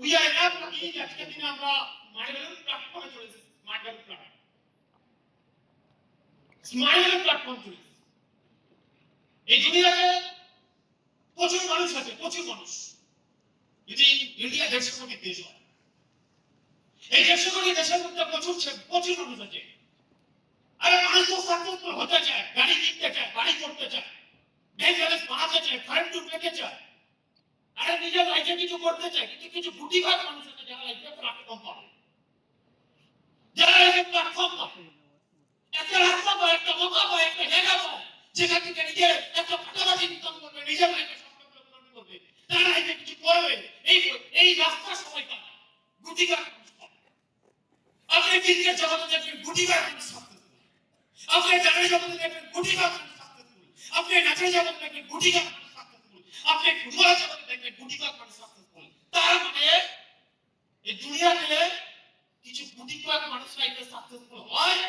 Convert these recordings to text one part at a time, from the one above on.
We are enough নাকি আজকে দিনে আমরা মাইলের প্ল্যাটফর্মে চলেছি, মাইলের প্ল্যাটফর্ম, স্মাইলের প্ল্যাটফর্ম চলেছে। এই দুনিয়াতে প্রচুর মানুষ আছে, প্রচুর মানুষ। যদি ইন্ডিয়া 150 কোটি দেশ হয়, এই 150 কোটি দেশের মধ্যে প্রচুর মানুষ আছে। আরে মানুষ তো সাকসেসফুল হতে চায়, গাড়ি কিনতে চায়, বাড়ি করতে চায়, ব্যাংক ব্যালেন্স বাড়াতে চায়, ফান্ড পেতে চায়, আরে নিজের লাইফে কিছু করতে চায়। কিন্তু কিছু গুটিঘাট মানুষ আছে যারা লাইফে প্ল্যাটফর্ম পায়, যারা লাইফে প্ল্যাটফর্ম পায়, একটা রাস্তা পায়, একটা মৌকা পায়, একটা জায়গা পায়, যেখান থেকে নিজের একটা ফাটাফাটি ইনকাম করবে, নিজের লাইফে সম্পর্ক উন্নতি করবে, তারা লাইফে কিছু করবে। এই রাস্তা সবাই পায়, গুটিঘাট মানুষ পায়। আপনি বিজনেস জগতে দেখবেন গুটিঘাট মানুষ সাকসেসফুল, আপনি গানের জগতে দেখবেন গুটিঘাট মানুষ সাকসেসফুল, আপনি নাচের জগতে দেখবেন গুটিঘাট মানুষ সাকসেসফুল, আপনি ফুটবলের জগতে দেখবেন গুটিঘাট মানুষ সাকসেসফুল। তার মানে এই দুনিয়াতে কিছু গুটিঘাট মানুষ লাইফে সাকসেসফুল হয়।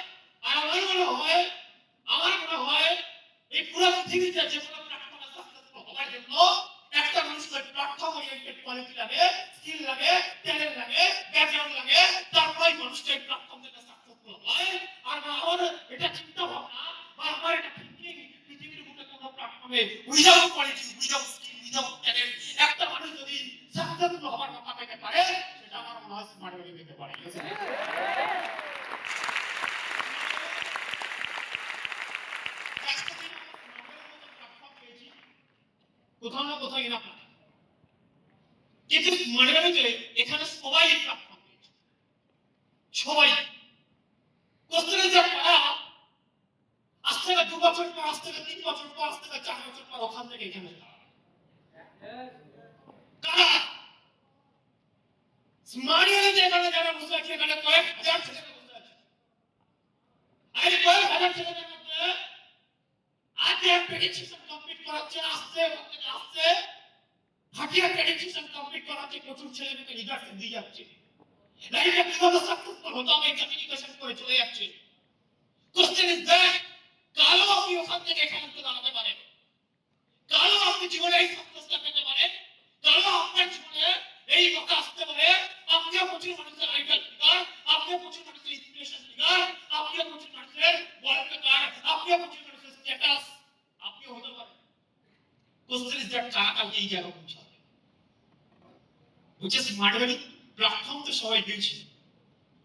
আর আমার মনে হয় এই পুরো পৃথিবীতে যে কোনো প্ল্যাটফর্মে সাকসেসফুল হওয়ার জন্য একটা মানুষের প্ল্যাটফর্ম ওরিয়েন্টেড কোয়ালিটি লাগে, স্কিল লাগে, ট্যালেন্ট লাগে, ব্যাকগ্রাউন্ড লাগে, তারপরে মানুষটা এই প্ল্যাটফর্ম থেকে সাকসেসফুল হয়। আর আমার এটা চিন্তা ভাবনা বা আমার এটা থিংকিং, পৃথিবীর বুকে কোনো প্ল্যাটফর্মে without quality, without skill, without talent একটা মানুষ যদি সাকসেসফুল হওয়ার কথা পেতে পারে, সেটা আমার মনে হয় স্মার্ট ওয়ে পেতে পারে। কোথাও না কোথাও এনা পায়, কিন্তু মানবিকে এখানে সবাই প্ল্যাটফর্ম পেয়েছে, সবাই। কোশ্চেনে যা পায়া আজ থেকে 2 বছর পর, আজ থেকে 3 বছর পর, আজ থেকে 4 বছর পর ওখান থেকে এখানে কারা স্মার্টিয়ারে যেখানে যারা বসে আছে, এখানে কয়েক হাজার ছেলে বসে আছে। আর কয়েক হাজার ছেলেদের মধ্যে আজকে প্রেডিকশন কমপ্লিট করাচ্ছে, আসছে হাটিয়া প্রেডিকশন কমপ্লিট করাচ্ছে, প্রচুর ছেলেমেয়েকে লিডারশিপ দিয়ে যাচ্ছে, লাইফে কিভাবে সাকসেসফুল হতে হবে কমিউনিকেশন করে চলে যাচ্ছে। কোশ্চেন ইজ দ্যাট কালো আপনি ওখান থেকে এখানে দাঁড়াতে পারেন, কালো আপনি জীবনে এই সাকসেসটা পেতে পারেন, কালো আপনার জীবনে এই মতো আসতে পারে। আপনিও প্রচুর মানুষের আইডল ফিগার, আপনিও প্রচুর মানুষের ইন্সপিরেশন ফিগার, আপনিও প্রচুর মানুষের ওয়ালপেপার, আপনিও প্রচুর মানুষের স্ট্যাটাস, আপনিও হতে পারেন। কোশ্চেন ইজ দ্যাট কারা কালকে এই জায়গা পৌঁছাবে। বুঝে স্মার্ট ভ্যালি প্ল্যাটফর্ম তো সবাই পেয়েছে,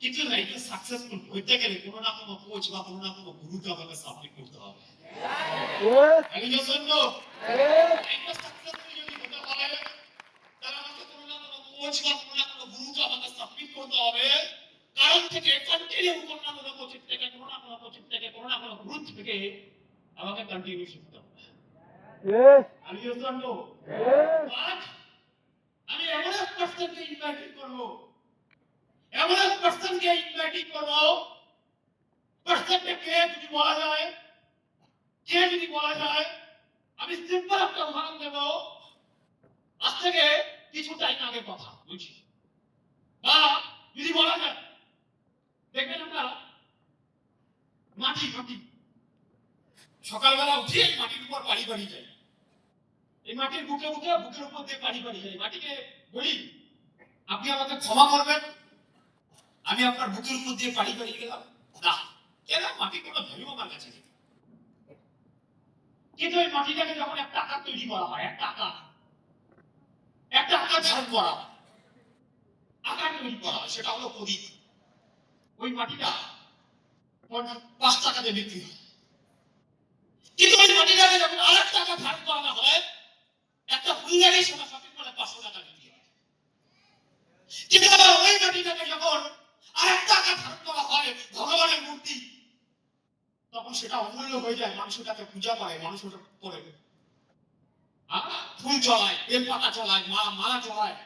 কিন্তু লাইফে সাকসেসফুল হইতে গেলে কোনো না কোনো কোচ বা কোনো না কোনো গুরুকে আমাকে সাবমিট করতে হবে। আমি যে শুনলো লাইফে সাকসেসফুল যদি হতে হয়, তাহলে আমাকে কোনো না কোনো কোচ বা কোনো না কোনো গুরুকে আমাকে সাবমিট করতে হবে। কারণ থেকে কন্টিনিউ কোনো না কোনো কোচের থেকে, কোনো না কোনো কোচের থেকে, কোনো না কোনো গুরু থেকে আমাকে কন্টিনিউ শিখতে হবে। আমি যে শুনলো আমি এমন এক পার্সনকে ইনভাইট করবো, এমন এক পার্সনকে ইনভাইট করবো, পার্সনকে কে যদি বলা যায়, কে যদি বলা যায়, আমি সিম্পল একটা উদাহরণ দেব। আজ থেকে কিছু টাইম আগে কথা বুঝছি, বা যদি বলা যায়, দেখবেন আমরা মাটি সকালবেলা উঠে মাটির উপর বাড়ি যাই, এই মাটির বুকের উপর দিয়ে বাড়ি যাই। মাটিকে বলি আপনি আমাকে ক্ষমা করবেন, আমি আপনার বুকের উপর দিয়ে বাড়ি গেলাম না, কেন? মাটি কোনো ভ্যালু আমার কাছে নেই। কিন্তু ওই মাটিটাকে যখন একটা আকার তৈরি করা হয়, একটা আকার ধারণ করা হয়, আকার তৈরি করা হয়, সেটা হলো প্রদীপ। ওই মাটিটা 5 টাকা দিয়ে বিক্রি হয়, কিন্তু ওই মাটিটাকে যখন আরেকটা আকার ধারণ করা হয়, একটা ফুলদানি সেটা শপিং মলে 500 টাকা বিক্রি হয়। কিন্তু ওই মাটিটাকে যখন আরেকটা আকার ধারণ করা হয়, ভগবানের মূর্তি, তখন সেটা অমূল্য হয়ে যায়। মানুষ ওটাকে পূজা করে, মানুষ ওটা করে ফুল চড়ায়, বেল পাতা চড়ায়, মালা চড়ায়,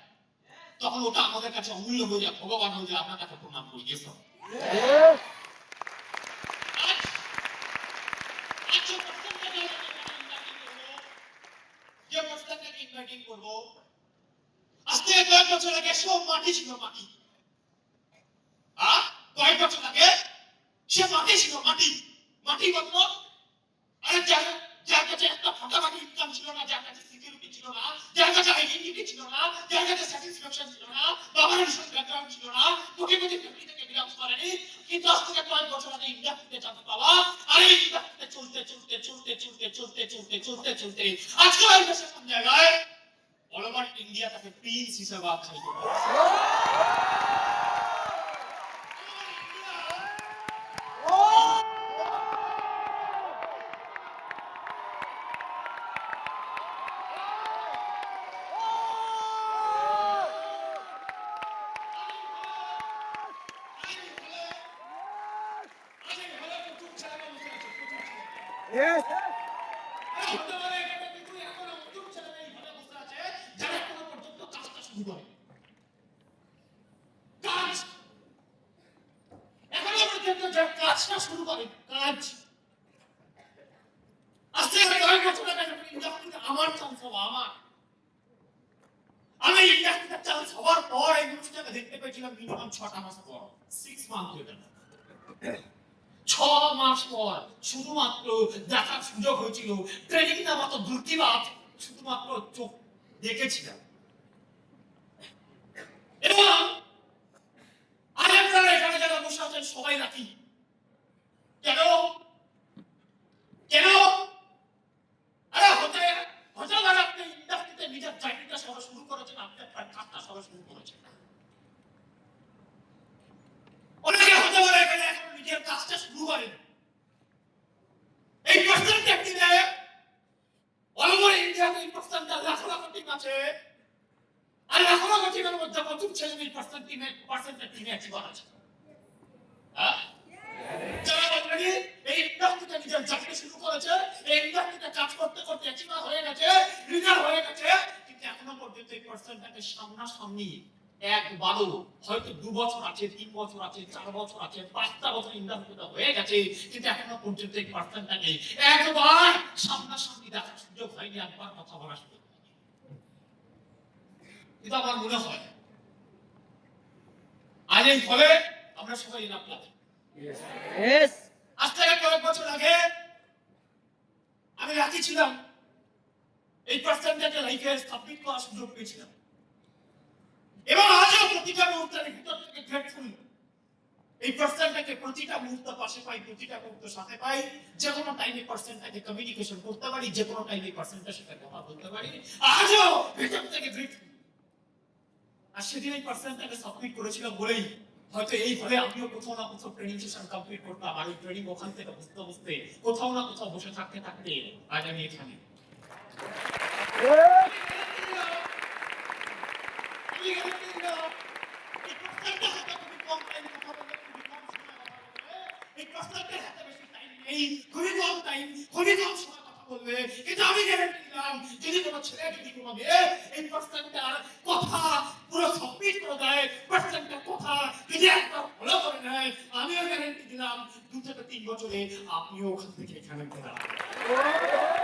তখন ওটা আমাদের কাছে অমূল্য হয়ে যায়, ভগবান হয়ে যায়। আপনার কাছে প্রণাম করি। যে প্রস্তাবটাকে ইনভাইটিং করবো, আজকে কয়েক বছর আগে সব মাটি ছিল, কয়েক বছর আগে সে মাটি ছিল, মাটি বলতো। আরে যার কাছে একটা ফাটাফাটি ইনকাম ছিল না, যার কাছে সিকিউরিটি ছিল না, যার কাছে আইডেন্টিটি ছিল না, যার কাছে স্যাটিসফ্যাকশন ছিল না, বাবার ভীষণ ব্যাকগ্রাউন্ড ছিল না, কোটি কোটি ফ্যামিলি থেকে বিলংস করেনি, কি 10 থেকে 5 বছর আগে ইন্ডাস্ট্রিতে চাকরি পাওয়া, আর এই ইন্ডাস্ট্রিতে চলতে আজকে এই দেশে কোন জায়গায় অল ওভার ইন্ডিয়া তাকে প্রিন্স হিসেবে আখ্যায়িত করে। Yes. আমি ইন্ডাস্ট্রিতে চান্স হওয়ার পর এই জিনিসটাকে দেখতে পেয়েছিলাম মিনিমাম 6টা মাস পর, 6 মান্থ হয়ে গেল। 6 মাস পর শুধুমাত্র দেখার সুযোগ হয়েছিল, ট্রেনিং না মাত্র দুর্দিবাদ, শুধুমাত্র চোখ দেখেছিলাম। এবং আজ আপনারা এখানে যারা বসে আছেন সবাই নাকি কেন কেন আরে হতে পারে আপনি ইন্ডাস্ট্রিতে নিজের চাকরিটা সবাই শুরু করেছেন, আপনি আপনার কাজটা সবাই শুরু করেছেন। অনেকে হতে পারে এখানে এখন নিজের কাজটা শুরু করেন। এই পার্সেন্ট একদিনে অল ওভার ইন্ডিয়াতে এই পার্সেন্টটা লাখ লাখ টিম আছে, আর লাখ লাখ টিমের মধ্যে প্রথম ছেলে এই পার্সেন্টের টিমে অ্যাচিভার আছে। যারা অলরেডি এই ইন্ডাস্ট্রিতে নিজের চাকরি শুরু করেছে, এই ইন্ডাস্ট্রিতে কাজ করতে করতে অ্যাচিভার হয়ে গেছে, লিডার হয়ে গেছে, কিন্তু এখনো পর্যন্ত এই পার্সেন্টটাকে সামনাসামনি একবারও, হয়তো 2 বছর আছে, 3 বছর আছে, 4 বছর আছে, 5টা বছর ইন্ডাস্ট্রিতে হয়ে গেছে, কিন্তু এখনো পর্যন্ত এই পার্সেন্টটাকে একবার সামনাসামনি দেখার সুযোগ হয়নি, একবার কথা বলার সুযোগ হয়নি। কিন্তু আমার মনে হয় আজ এই ফলে আমরা সবাই এনাফ লাগে। Yes. আজ থেকে কয়েক বছর আগে আমি রাজি ছিলাম, এই পার্সেন্টটাকে লাইফে সাবমিট করার সুযোগ পেয়েছিলাম, এবং আজও প্রতিটা মুহূর্তের ভিতর থেকে গ্রেটফুল। এই পার্সেন্টটাকে প্রতিটা মুহূর্ত পাশে পাই, প্রতিটা মুহূর্ত সাথে পাই, যে কোনো টাইমে পার্সেন্টটাকে কমিউনিকেশন করতে পারি, যে কোনো টাইমে পার্সেন্টের সাথে কথা বলতে পারি, আজও ভিতর থেকে গ্রেটফুল। আর সেদিন এই পার্সেন্টটাকে সাবমিট করেছিলাম বলেই হয়তো এই ফলে আমিও কোথাও না কোথাও ট্রেনিং সেশন কমপ্লিট করতাম, আর এই ট্রেনিং ওখান থেকে বুঝতে বুঝতে কোথাও না কোথাও বসে থাকতে থাকতে আজ আমি এখানে। কিন্তু আমি গ্যারান্টি দিলাম, যদি কোনো ছেলে যদি কোনো মেয়ে এই পার্সেন্টটার কথা পুরো সাবমিট করে দেয়, পার্সেন্টটার কথা যদি একবার ফলো করে নেয়, আমিও গ্যারান্টি দিলাম 2 থেকে 3 বছরে আপনিও ওখান থেকে এখানে দাঁড়াবেন।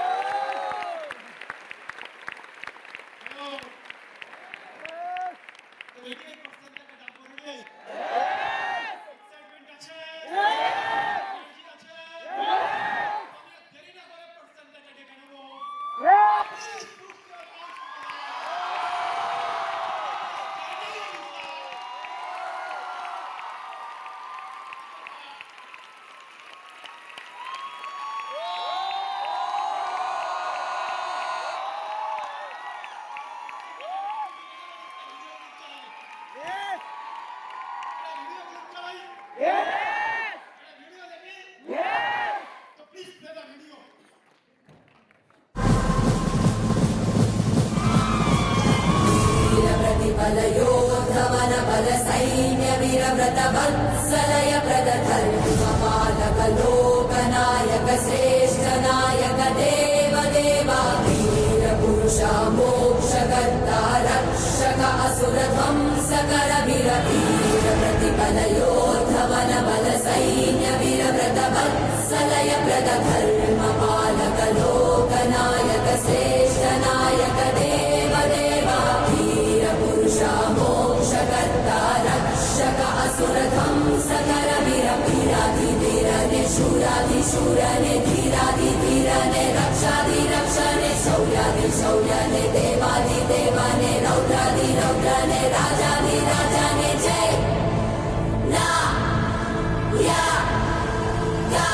वत्सलय प्रदधर्मपालक लोकनायक श्रेष्ठ नायक देव देवा वीर पुरुषा मोक्षकर्ता रक्षक असुर ध्वंसकर वीर वीर प्रतिबल योद्धवन बल सैन्य वीर व्रत वत्सलय प्रदधर्मपालक लोकनायक श्रेष्ठ नायक देव देवा वीर पुरुषा मोक्षकर्ता रक्षक असुर ध्वंसकर वीर वीराधि वीरने शूराधि शूरने धीराधि धीरने रक्षाधि रक्षणे शौर्याधि शौर्यने देवादिदेवाने रौद्रादिरौद्राने राजाधिराजाने जय ना या गा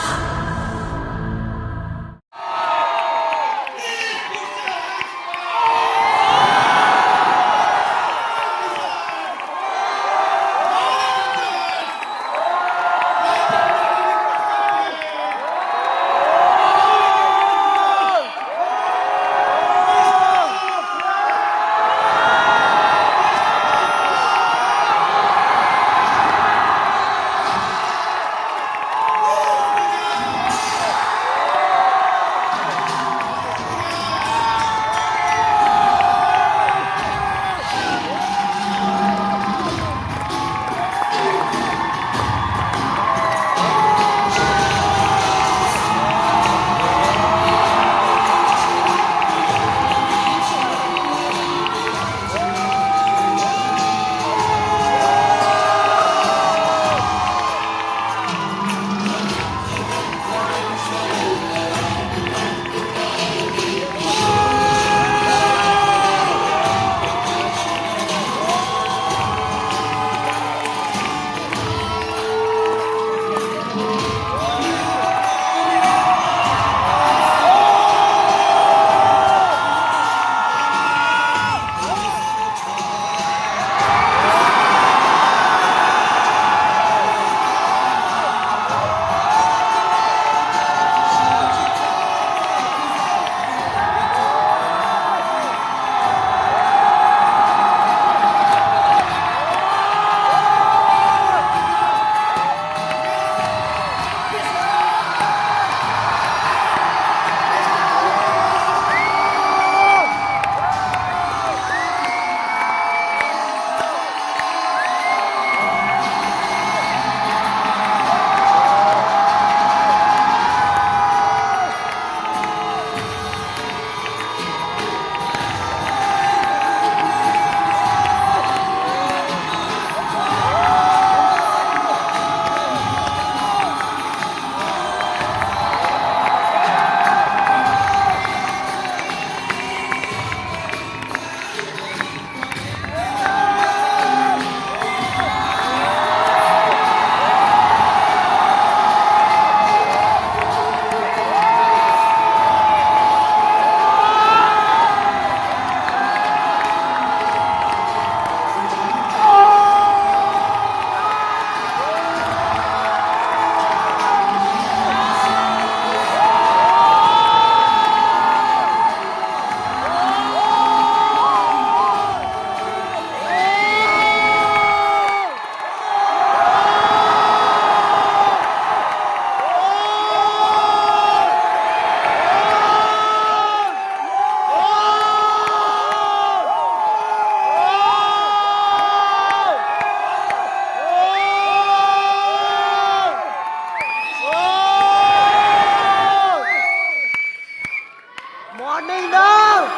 Morning now.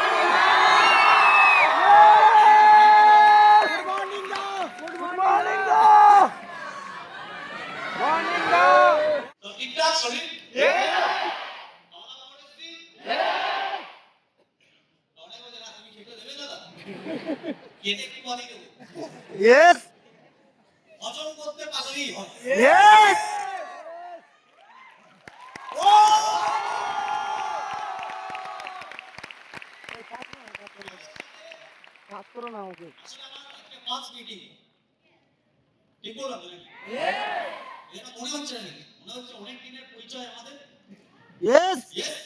Good morning now. Good morning now. Morning now. তো ঠিকঠাক শরীর অনেক বলে না তুমি খেতে দেবে দাদা খেতে কি বলি দেবো Yes. হজম করতে পারলেই হয় Yes. কাজ করো না আমাকে। আসলে আমার আজকে 5 মিটিং ঠিক বললাম তো নাকি? এটা মনে হচ্ছে না নাকি? মনে হচ্ছে অনেক দিনের পরিচয় আমাদের Yes. Yes?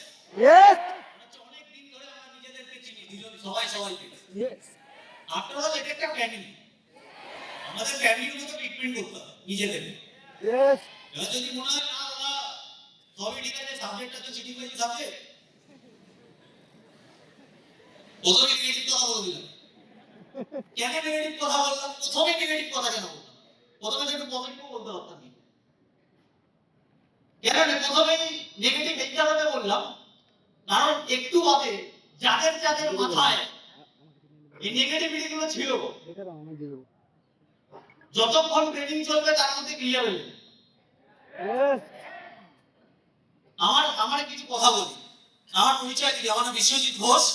Yes. মনে হচ্ছে অনেক দিন ধরে আমরা নিজেদেরকে চিনি দুজন সবাইকে Yes. আফটার অল এটা একটা ফ্যামিলি আমাদের ফ্যামিলির মতো ট্রিটমেন্ট করতে হবে নিজেদেরকে Yes. এবার যদি মনে হয় না দাদা সবই ঠিক আছে সাবজেক্টটা তো চিঠি করেছি সাবজেক্ট প্রথমে নেগেটিভ কথা বলে দিলাম কেন নেগেটিভ কথা বললাম প্রথমে নেগেটিভ কথা কেন বললাম প্রথমে তো একটু পজিটিভ বলতে পারতাম কেন প্রথমেই নেগেটিভ এই কারণে বললাম কারণ একটু বাদে যাদের মাথায় এই নেগেটিভিটি গুলো ছিল যতক্ষণ ট্রেনিং চলবে তার মধ্যে ক্লিয়ার হয়ে যাবে Yes. আমার কিছু কথা বলি আমার পরিচয় দিদি আমার নাম বিশ্বজিৎ ঘোষ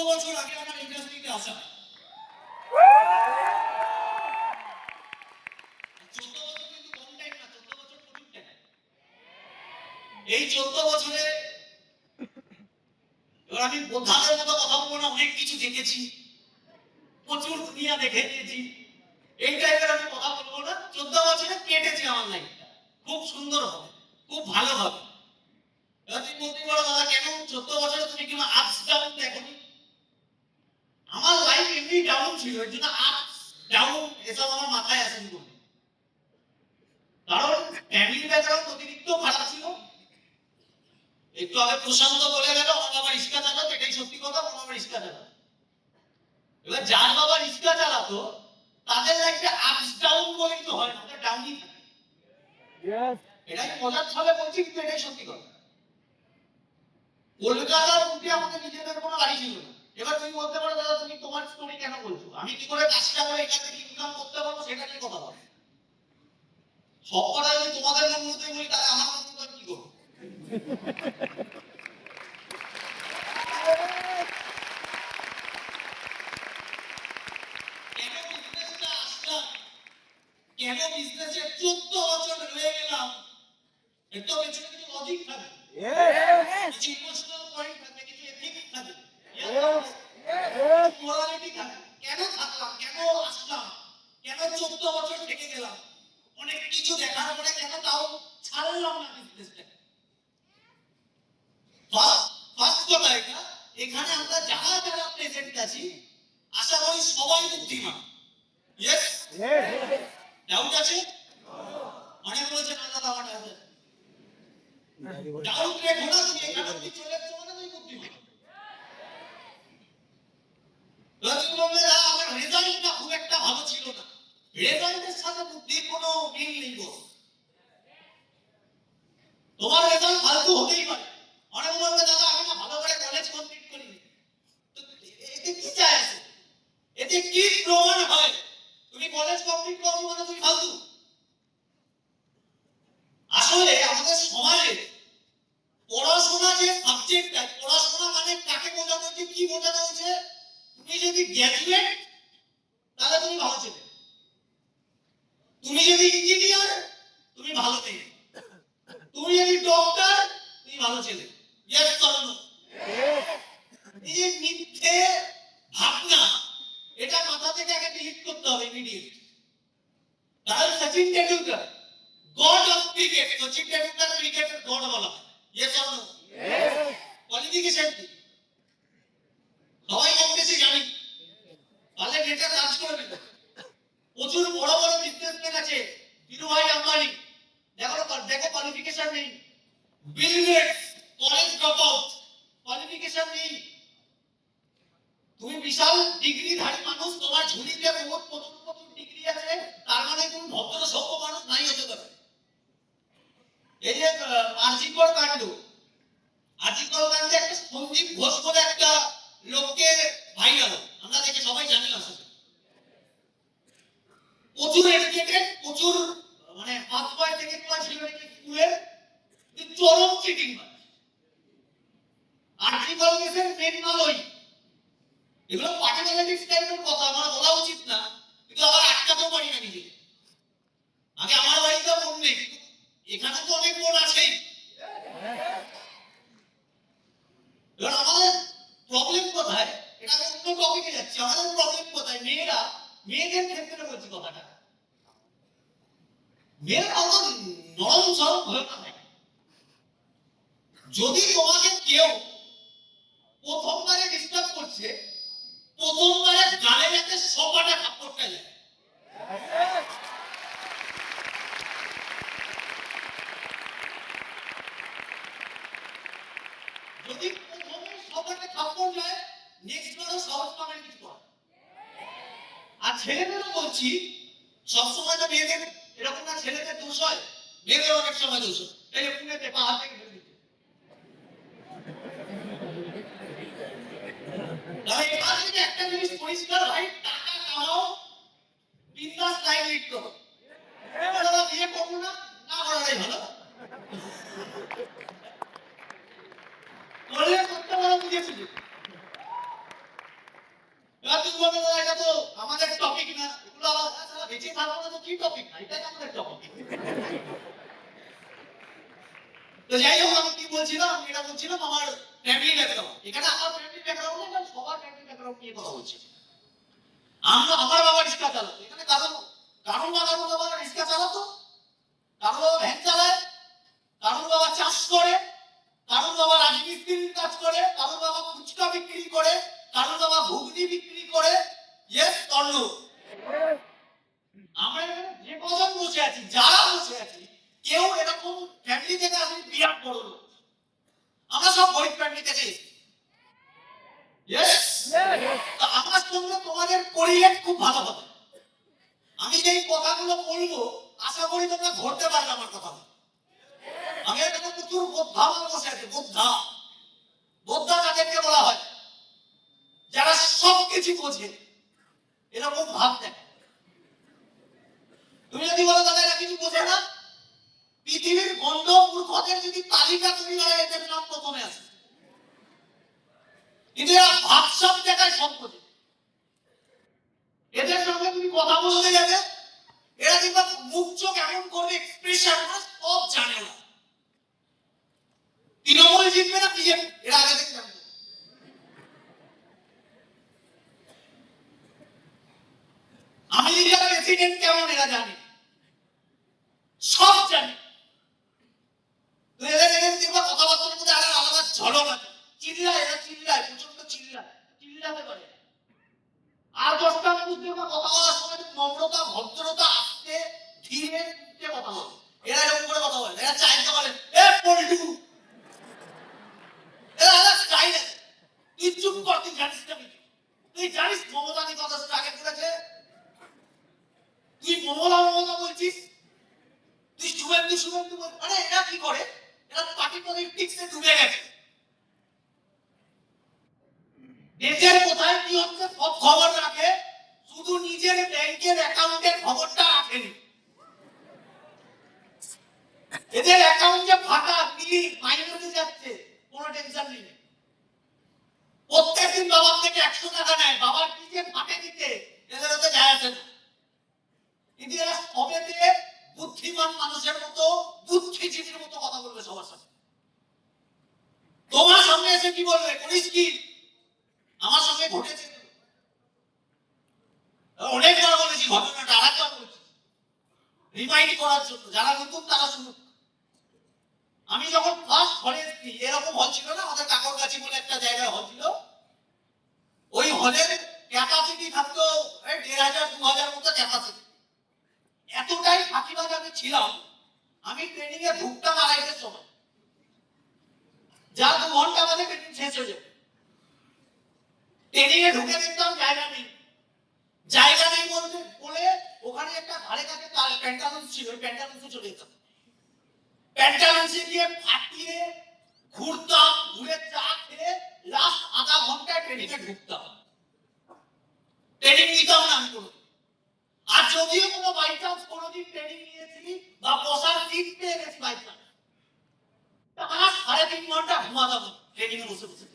বছর আগে আমার ইন্ডাস্ট্রিতে আসা। 14 বছর কিন্তু কম টাইম না, 14 বছর প্রচুর টাইম। এই 14 বছরে এবার আমি বোঝানোর মতো কথা বলবো না, অনেক কিছু দেখেছি, প্রচুর দুনিয়া দেখে নিয়েছি, এই টাইপের আমি কথা বলবো না। 14 বছরে কেটেছে আমার লাইফটা, খুব সুন্দর হবে, খুব ভালো হবে। এবার তুমি বলতে পারো দাদা কেন 14 বছরে তুমি কিংবা আপস ডাউন দেখোনি? আমার লাইফ এমনি ডাউন ছিল, এর জন্য আপস ডাউন এসব আমার মাথায় আসেনি কোনো। কারণ ফ্যামিলি ব্যাকগ্রাউন্ড অতিরিক্ত খারাপ ছিল। একটু আগে প্রশান্ত বলে গেল আমার বাবা রিক্সা চালাতো, এটাই সত্যি কথা, আমার বাবা রিক্সা চালাতো। এবার যার বাবা রিক্সা চালাতো তাদের লাইফে আপস ডাউন বলে কিছু হয় না, ওটা ডাউনই থাকে। Yes. এটাই মজার ছলে বলছি, কিন্তু এটাই সত্যি কথা। কলকাতার মধ্যে আমাদের নিজেদের কোনো বাড়ি ছিল না। এবার তুমি বলতে পারো দাদা তুমি তোমার স্টোরি কেন বলছো, আমি কি করে কাজটা করে এখান থেকে ইনকাম করতে পারবো সেটা নিয়ে কথা বলো। সব কথা যদি তোমাদের মন মতোই বলি তাহলে আমার মন মতো কি করবো? কেন বিজনেসটা আসলাম, কেন বিজনেসে 14 বছর রয়ে গেলাম, এর তো পেছনে কিছু লজিক থাকে, Yes. কিছু ইমোশনাল পয়েন্ট থাকে, কিছু এথিক্স থাকে, Yes. Yes. মোরালিটি থাকে। কেন থাকলাম, কেন আসলাম, কেন 14 বছর থেকে গেলাম, অনেক কিছু দেখার পরে কেন তাও ছাড়লাম না বিজনেসটা। ফার্স্ট কথা এটা, এখানে আমরা যারা যারা প্রেজেন্ট আছি আশা করি সবাই বুদ্ধিমান। Yes, Yes. ডাউট আছে? অনেক বলছে না দাদা আমার ডাউট আছে। ডাউট রেখো না, তুমি এখানে অব্দি চলে এসছো মানে তুমি বুদ্ধিমান। এবার তুমি বলবে না আমার রেজাল্টটা খুব একটা ভালো ছিল না, রেজাল্টের সাথে বুদ্ধির কোনো মিল নেই গো। তোমার রেজাল্ট ফালতু হতেই পারে। অনেক বলবে দাদা আমি না ভালো করে কলেজ কমপ্লিট করিনি, তো এতে কি যায় আসে, এতে কি প্রমাণ হয় তুমি কলেজ কমপ্লিট করো মানে তুমি ফালতু? আসলে আমাদের সমাজে পড়াশোনা যে সাবজেক্টটা, পড়াশোনা মানে কাকে বোঝানো হচ্ছে, কি বোঝানো হচ্ছে? তুমি যদি গ্র্যাজুয়েট তাহলে তুমি ভালো ছেলে, তুমি যদি ইঞ্জিনিয়ার তুমি ভালো মেয়ে, তুমি যদি ডক্টর তুমি ভালো ছেলে। Yes or no? এই যে মিথ্যে ভাবনা, এটা মাথা থেকে আগে ডিলিট করতে হবে ইমিডিয়েট। তাহলে Sachin Tendulkar god of cricket, Sachin Tendulkar ক্রিকেটের গড বলা হয়। Yes or no? কোয়ালিফিকেশন কি সবাই কম বেশি জানি, তাহলে নেটে সার্চ করে নেবে। প্রচুর বড় বড় বিজনেসম্যান আছে, ধীরুভাই আম্বানি, দেখো দেখো কোয়ালিফিকেশন নেই। Bill Gates college drop out, qualification নেই। তুমি বিশাল ডিগ্রিধারী মানুষ, তোমার ঝুলিতে বহুত প্রচুর প্রচুর ডিগ্রি আছে, তার মানে তুমি ভদ্র সভ্য মানুষ নাই হতে পারে। এই যে আরজিকর কাণ্ড, আরজিকর কাণ্ডে একটা সন্দীপ ঘোষ বলে একটা লোককে ভাইরাল আমরা দেখে সবাই জানি আসলে প্রচুর এডুকেটেড, প্রচুর মানে ফার্স্ট পয়েন্ট থেকে ক্লাস ছিল নাকি স্কুলের, চরম চিটিং করে। আরজিকর কেসের মেন মালই এগুলো পার্টি পলিটিক্স টাইপের কথা, আমার বলা উচিত না, কিন্তু আবার আটকাতেও পারি না নিজে। আগে আমার বাড়িতে মন নেই, কিন্তু এখানে তো অনেক মন আছেই। এবার আমাদের প্রবলেম কোথায়, এটা আমি অন্য টপিকে যাচ্ছি, আমাদের প্রবলেম কোথায়? মেয়েরা, মেয়েদের ক্ষেত্রে বলছি কথাটা, মেয়েরা অত নরম সরম হয়ে না থাকে। যদি তোমাকে কেউ প্রথমবারে ডিস্টার্ব করছে, প্রথমবারে গালে যাতে সবাটা থাপ্পড়টা যায়। যদি প্রথমে সবাটা থাপ্পড় যায়, নেক্সট বারও সাহস পাবেন কিছু করার। আর ছেলেদেরও বলছি, সবসময় তো মেয়েদের এরকম না ছেলেদের দোষ হয়, মেয়েদের অনেক সময় দোষ হয়। এই যে পুনেতে পা হাত থেকে ফেলে দিচ্ছে, এখান থেকে একটা জিনিস পরিষ্কার ভাই, টাকা কামাও, বিন্দাস লাইফ লিড করো। দাদা বিয়ে করবো না, না করাটাই ভালো। করলে করতে পারো বুঝে সুঝে, বলবে দাদা এটা তো আমাদের টপিক না, এগুলো আলাদা, বেঁচে থাকবো না তো কি টপিক না, এটাই আমাদের টপিক। তো যাই হোক, আমি কি বলছিলাম, আমি এটা বলছিলাম আমার ফ্যামিলি ব্যাকগ্রাউন্ড। এখানে আমার ফ্যামিলি ব্যাকগ্রাউন্ড না, সবার ফ্যামিলি ব্যাকগ্রাউন্ড নিয়ে কথা বলছি। আমার বাবা রিক্সা চালাতো, এখানে কারণ বাবা রিক্সা চালাতো, কারণ বাবা ভ্যান চালায়, কারণ বাবা চাষ করে, কারণ বাবা রাজমিস্ত্রির কাজ করে, কারণ বাবা ফুচকা বিক্রি করে, কারণ বাবা ঘুগনি বিক্রি করে। Yes or no? আমরা এখানে যে কজন বসে আছি, যারা বসে আছি, কেউ এরকম ফ্যামিলি থেকে আসলে বিরাট বড় লোক। আমরা সব গরিব ফ্যামিলি থেকে এসেছি। ইয়েস, তো আমার সঙ্গে তোমাদের কোরিলেট খুব ভালো হবে। আমি যেই কথাগুলো বলবো আশা করি তোমরা ধরতে পারবে আমার কথা। আমি এখানে প্রচুর বোদ্ধা মানুষ বসে আছে, বোদ্ধা যাদেরকে বলা হয়, যারা সব কিছু বোঝে, এরকম ভাব দেখে। তুমি যদি বলো দাদা এরা কিছু বোঝে না, পৃথিবীর গণ্ড মূর্খদের যদি তালিকা তৈরি হয় এদের নাম প্রথমে আছে। কিন্তু এরা ভাব সব জায়গায় সব বোঝে। এদের সঙ্গে তুমি কথা বলতে যাবে, এরা কিংবা মুখ চোখ এমন করবে, এক্সপ্রেশন সব জানে না। তৃণমূল জিতবে না বিজেপি, এরা আগে থেকে জানতো। আমেরিকার প্রেসিডেন্ট কেমন এরা জানে, সব জানে। তো এদের দেখবা কথাবার্তার মধ্যে আলাদা ঝলক আছে। এরা চিল্লায়, প্রচন্ড চিল্লাতে পারে। আর 10টা মানুষ দেখবা কথা বলার সময় নম্রতা, ভদ্রতা, আস্তে ধীরে কথা বলে। এরা এরকম করে কথা বলে, এরা চাইতে বলে এ পল্টু, এরা আলাদা স্টাইল আছে। তুই চুপ কর, তুই জানিস না কিছু। তুই জানিস মমতা নি কথা আগে করেছে, তুই মমতা বলছিস, তুই শুভেন্দু বল। আরে এরা কি করে, এরা পার্টি পলিটিক্সে ডুবে গেছে। দেশের কোথায় কি হচ্ছে সব খবর রাখে, শুধু নিজের ব্যাংকের অ্যাকাউন্টের খবরটা রাখেনি। এদের অ্যাকাউন্ট যে ফাঁকা, মাইনাসে যাচ্ছে, কোনো টেনশন নেই। প্রত্যেকদিন বাবার থেকে 100 টাকা নেয়, বাবার কি যে ফাঁকে দিতে এদের হতে যায় আসে না। কিন্তু এরা সবেতে বুদ্ধিমান মানুষের মতো, বুদ্ধিজীবীর মতো কথা বলবে সবার সাথে। তোমার সামনে এসে কি বলবে, করিস কি, আমার সঙ্গে ঘটেছে। অনেকবার বলেছি ঘটনাটা, আরেকবার বলছি রিমাইন্ড করার জন্য, যারা নতুন তারা শুনুক। আমি যখন ফার্স্ট হলে এসেছি, এরকম হল ছিল না, আমাদের কাকরগাছি বলে একটা জায়গায় হল ছিল। ওই হলের ক্যাপাসিটি থাকতো 1500-2000 মতো ক্যাপাসিটি। এতটাই ফাঁকিবাজ আমি ছিলাম, আমি ট্রেনিং এ ঢুকতাম 2:30টার সময়, যা 2 ঘন্টা আমাদের ট্রেনিং শেষ হয়ে যেত। ট্রেনিং এ ঢুকে দেখতাম জায়গা নেই বলে ওখানে একটা ধারে কাছে প্যান্টালুন্স ছিল, ওই প্যান্টালুন্সে চলে যেতাম। প্যান্টালুন্সে গিয়ে ফাটিয়ে ঘুরতাম, ঘুরে চা খেয়ে লাস্ট আধা ঘন্টায় ট্রেনিং এ ঢুকতাম। ট্রেনিং নিতাম না আমি কোনো। আর যদিও কোনো বাই চান্স কোনোদিন ট্রেনিং নিয়েছি বা বসার সিট পেয়ে গেছি বাই চান্স, তারা 3.5 ঘন্টা ঘুমাতাম ট্রেনিং এ বসে বসে।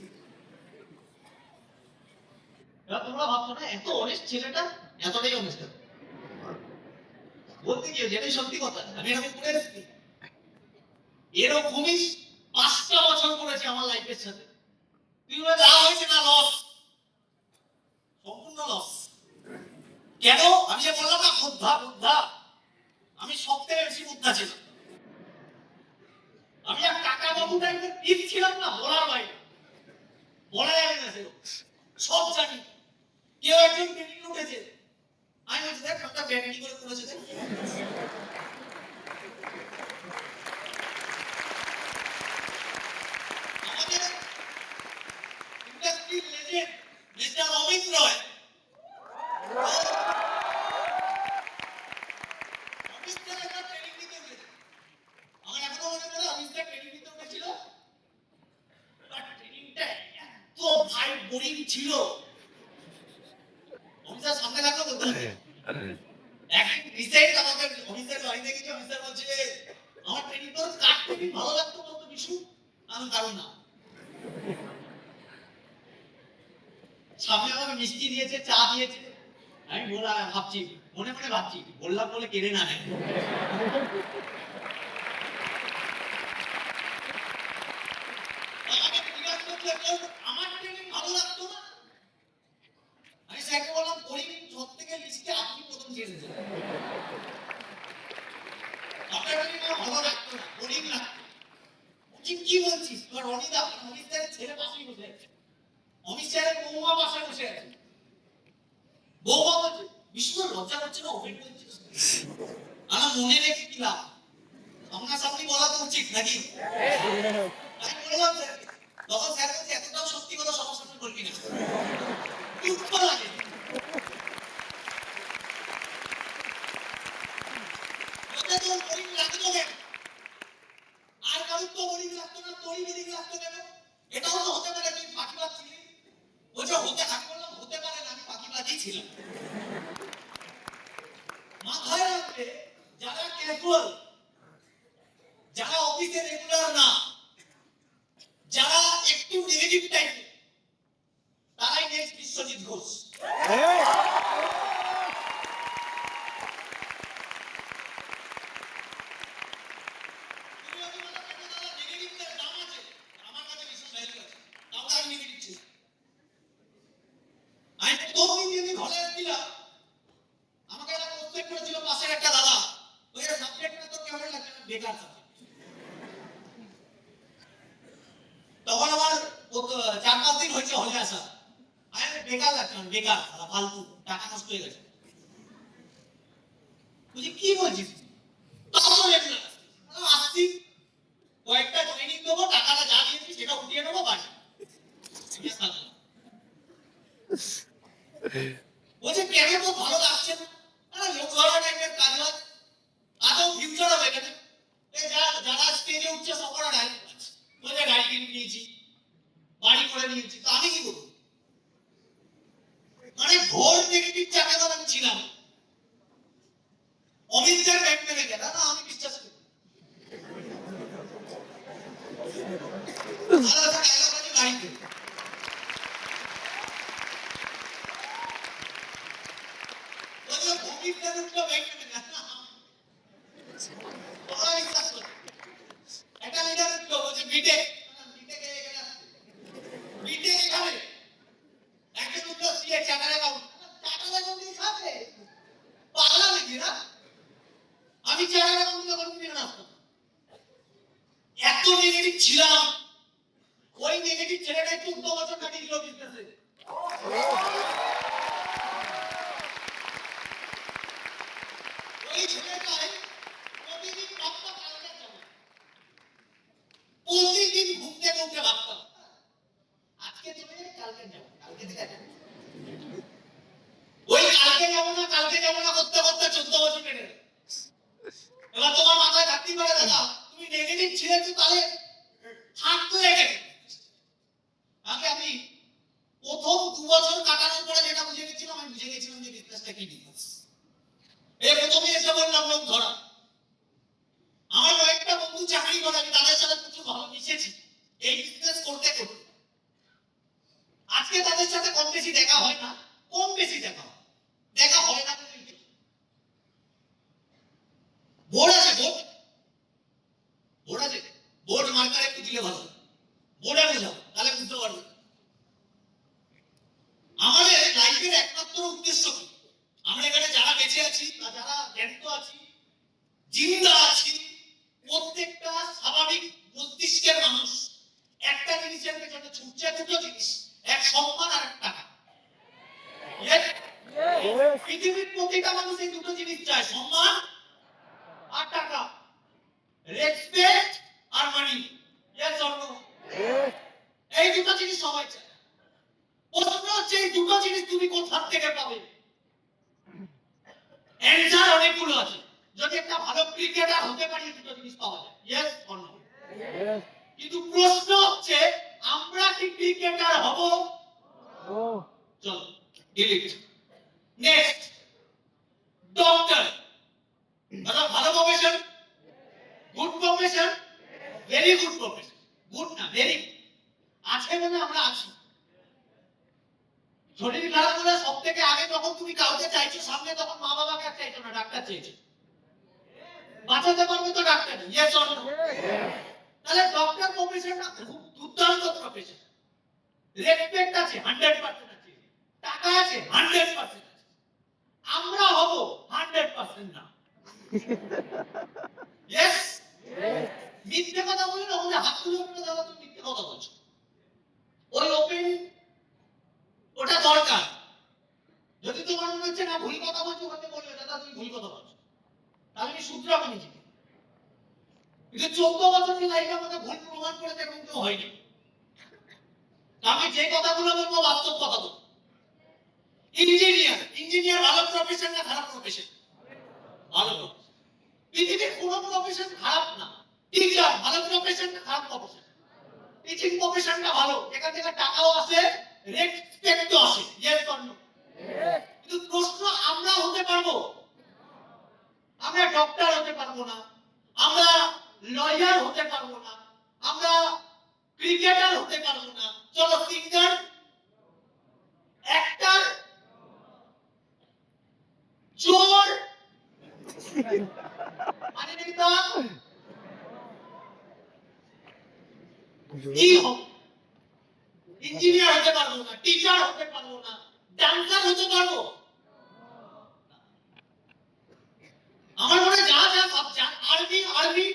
তোমরা ভাবছো না এত অনেস্ট ছেলেটা, এতটাই অনেস্ট বলতে গিয়ে, যেটাই সত্যি কথা। আমি এরকম করে এসেছি, এরকমই 5টা বছর করেছি আমার লাইফের সাথে। তুমি লাভ হয়েছে না লস? সম্পূর্ণ লস। কেন? আমি যে বললাম না বুদ্ধা, আমি সবথেকে বেশি বুদ্ধা ছিলাম। আমি এক কাকা বাবু টাইপের টিপ ছিলাম না, বলার বাইরে, বলা যাবে না সেরকম, সব জানি। কেউ একজন ট্রেনিং উঠেছে, আমি বলছি দেখ একটা ব্যান্ডি করে করেছে, দেখ আমাদের ইন্ডাস্ট্রি লেজেন্ড মিস্টার অমিত রয়, অমিত স্যার একটা ট্রেনিং দিতে উঠেছে। আমার এখনো মনে পড়ে অমিত স্যার ট্রেনিং দিতে উঠেছিল, বাট ট্রেনিংটা এত ভাই বোরিং ছিল। অমিতার সামনে থাকলো বলতে একদিন রিসেন্ট আমাদের অমিতার বাড়ি থেকে যে অমিতার বলছে আমার ট্রেনিং তোর কাট ট্রেনিং ভালো লাগতো বলতো বিশু, আমি কারণ না। সামনে আমাকে মিষ্টি দিয়েছে, চা দিয়েছে। আমি বললাম, ভাবছি মনে মনে ভাবছি বললাম বলে কেড়ে না নেয়। আমাকে জিজ্ঞাসা করছে, "তোর আমার ট্রেনিং ভালো লাগতো না?" আমি স্যারকে বললাম, "করিনি, সব থেকে লিস্টে আপনি প্রথম ছেড়েছেন। আপনার ট্রেনিং আমার ভালো লাগতো না, বোরিং লাগতো।" বলছি, "কি বলছিস? তোর অনিদা, অমিত স্যারের ছেলে পাশেই বসে আছে। অমিত স্যারের বৌমা পাশে বসে আছে। বৌমা বলছে, বিষ্ণু লজ্জা করছে না, ওপেন করছিস? আমার মনে রেখে কি লাভ? সামনাসামনি বলা তো উচিত নাকি?" আমি বললাম স্যারকে। তখন স্যার বলছে, "এতটাও সত্যি কথা সবার সামনে বলবি না, দুঃখ লাগে।" ওটা তোর বোরিং লাগতো কেন? আর কারোর তো বোরিং লাগতো না, তোরই বোরিং লাগতো কেন? এটাও তো হতে পারে তুই ফাঁকিবাজ ছিলি। বলছে, হতে, আমি বললাম হতে পারে না, আমি ফাঁকিবাজই ছিলাম। মাথায় রাখবে, যারা ক্যাজুয়াল, যারা অফিসে রেগুলার না, যারা একটু নেগেটিভ টাইপের, তারাই নেক্সট বিশ্বজিৎ ঘোষ। তুমি যদি বলো কেন দাদা নেগেটিভদের দাম আছে, আমার কাছে ভীষণ ভ্যালু আছে, তাও তো আমি নেগেটিভ ছিল। আমি প্রথম দিন যেদিন ঘরে এসেছিলাম, আমাকে একটা প্রস্তাব করেছিল পাশের একটা দাদা, ওই সাবজেক্টটা তো কেমন লাগছে না, বেকার সাবজেক্ট। তখন আমার 4-5 দিন হয়েছে হলে আসা। আমি বেকার লাগছে না, বেকার, ফালতু, টাকা নষ্ট হয়ে গেছে। বুঝি কি বলছিস? তাও তো রেগুলার আসছি, কয়েকটা ট্রেনিং দেবো, টাকাটা যা দিয়েছি সেটা উঠিয়ে নেবো, বাড়ি। বলছে, কেন তো ভালো লাগছে না? লোক ধরা টাইপের কাজ হয়, আদৌ ফিউচার হবে কেন? যারা স্টেজে উঠছে সবার গাড়ি আছে, বলছে গাড়ি কিনে নিয়েছি, বাড়ি করে নিয়েছি, তো আমি কি করবো? মানে ঘোর নেগেটিভ জায়গায় আমি ছিলাম। অমিত স্যার ব্যাংক ম্যানেজার, না আমি বিশ্বাস করি। গাড়িতে ভৌমিক স্যার উঠলো ব্যাংক ম্যানেজার, বিশ্বাস করি। একটা লিডার উঠলো, বলছে বিটেক, বিটেক এখানে একজন উঠলো CA, charter account, charter account খাবে, পাগলা নাকি না? আমি চার্টার অ্যাকাউন্ট করে না, এত নেগেটিভ ছিলাম। ওই নেগেটিভ ছেলেটাই 14 বছর কাটিয়ে দিল বিজনেসে। ওই ছেলেটাই প্রতিদিন ভাবতাম কালকে যাবো, প্রতিদিন ঘুরতে ঘুরতে ভাবতাম আজকে চলে যাই, কালকে যাবো, কালকে দেখা যাবে। ওই কালকে যাবো না করতে করতে 14 বছর কেটে গেল। এবার তোমার মাথায় থাকতেই পারে, দাদা তুমি নেগেটিভ ছিলে তো, তাহলে থাকতো এখানে। আগে আমি প্রথম 2 বছর কাটানোর পরে যেটা বুঝে গেছিলাম, আমি বুঝে গেছিলাম যে বিজনেসটা কি বিজনেস। এই প্রথমে এসে বললাম লোক ধরা। আমার কয়েকটা বন্ধু চাকরি করে, আমি তাদের সাথে প্রচুর ভালো মিশেছি এই বিজনেস করতে করতে। আজকে তাদের সাথে কম বেশি দেখা হয় না, কম বেশি দেখা হয়, দেখা হয় না। বোর্ড আছে, বোর্ড আছে, বোর্ড মার্কার একটু দিলে ভালো, বোর্ডে বোঝাও, তাহলে বুঝতে পারবে। আমাদের লাইফের একমাত্র উদ্দেশ্য কি? আমরা এখানে যারা বেঁচে আছি বা যারা জ্ঞাত আছি, জিন্দা আছি, প্রত্যেকটা স্বাভাবিক মস্তিষ্কের মানুষ একটা জিনিসের পেছনে ছুটছে, দুটো জিনিস, এক সম্মান আর এক টাকা। পৃথিবীর প্রতিটা মানুষ এই দুটো জিনিস চায়, সম্মান আর টাকা, রেসপেক্ট আর মানি। এই দুটো জিনিস সবাই চায়। প্রশ্ন হচ্ছে এই দুটো জিনিস তুমি কোথা থেকে পাবে? অ্যানসার অনেকগুলো আছে। যদি একটা ভালো ক্রিকেটার হতে পারি, দুটো জিনিস পাওয়া যায়, ইয়েস অর নো। কিন্তু প্রশ্ন হচ্ছে আমরা কি ক্রিকেটার হব? চলো ডিলিট। নেক্সট, ডক্টর, ভালো profession, good profession, very good profession, good না ভেরি আছে, মানে আমরা আছি। শরীর খারাপ হলে সব থেকে আগে যখন তুমি কাউকে চাইছো সামনে, তখন মা বাবাকে আর চাইছো না, ডাক্তার চাইছো। বাঁচাতে পারবে তো ডাক্তার, ইয়েস অর নো? তাহলে ডক্টর প্রফেশনটা খুব দুর্দান্ত প্রফেশন। রেসপেক্ট আছে 100% আছে, টাকা আছে 100% আছে। আমরা হব 100% না। ইয়েস, মিথ্যে কথা বলি না, ওদের হাত তুলে করে দাও, তুমি মিথ্যে কথা বলছো। ওই ওপেন ওটা দরকার। যদি তোমার মনে হচ্ছে না ভুল কথা বলছো, ওকে বলবে দাদা তুমি ভুল কথা বলছো, তাহলে আমি শুধরাবো নিজেকে। কিন্তু 14 বছরের লাইফে আমাকে ভুল প্রমাণ করে দেখুন কেউ হয়নি। আমি যে কথাগুলো বলবো বাস্তব কথা বলবো। ইঞ্জিনিয়ার ভালো প্রফেশন না খারাপ প্রফেশন? ভালো প্রফেশন। পৃথিবীর কোনো প্রফেশন খারাপ না। টিচার ভালো প্রফেশন না খারাপ প্রফেশন? টিচিং প্রফেশনটা ভালো, এখান থেকে টাকাও আসে, রেসপেক্টও আসে, ইয়েস অর নো? কিন্তু প্রশ্ন, আমরা হতে পারবো? আমরা ডক্টর হতে পারবো না, আমরা লয়ার হতে পারবো না, আমরা ক্রিকেটার হতে পারবো না, চলো সিঙ্গার, অ্যাক্টর, চোর, মানে নেতা, কি হবে? ইঞ্জিনিয়ার হতে পারবো না, টিচার হতে পারবো না, ডাক্তার হতে পারবো? আমার মনে যা যা সব আর্মি,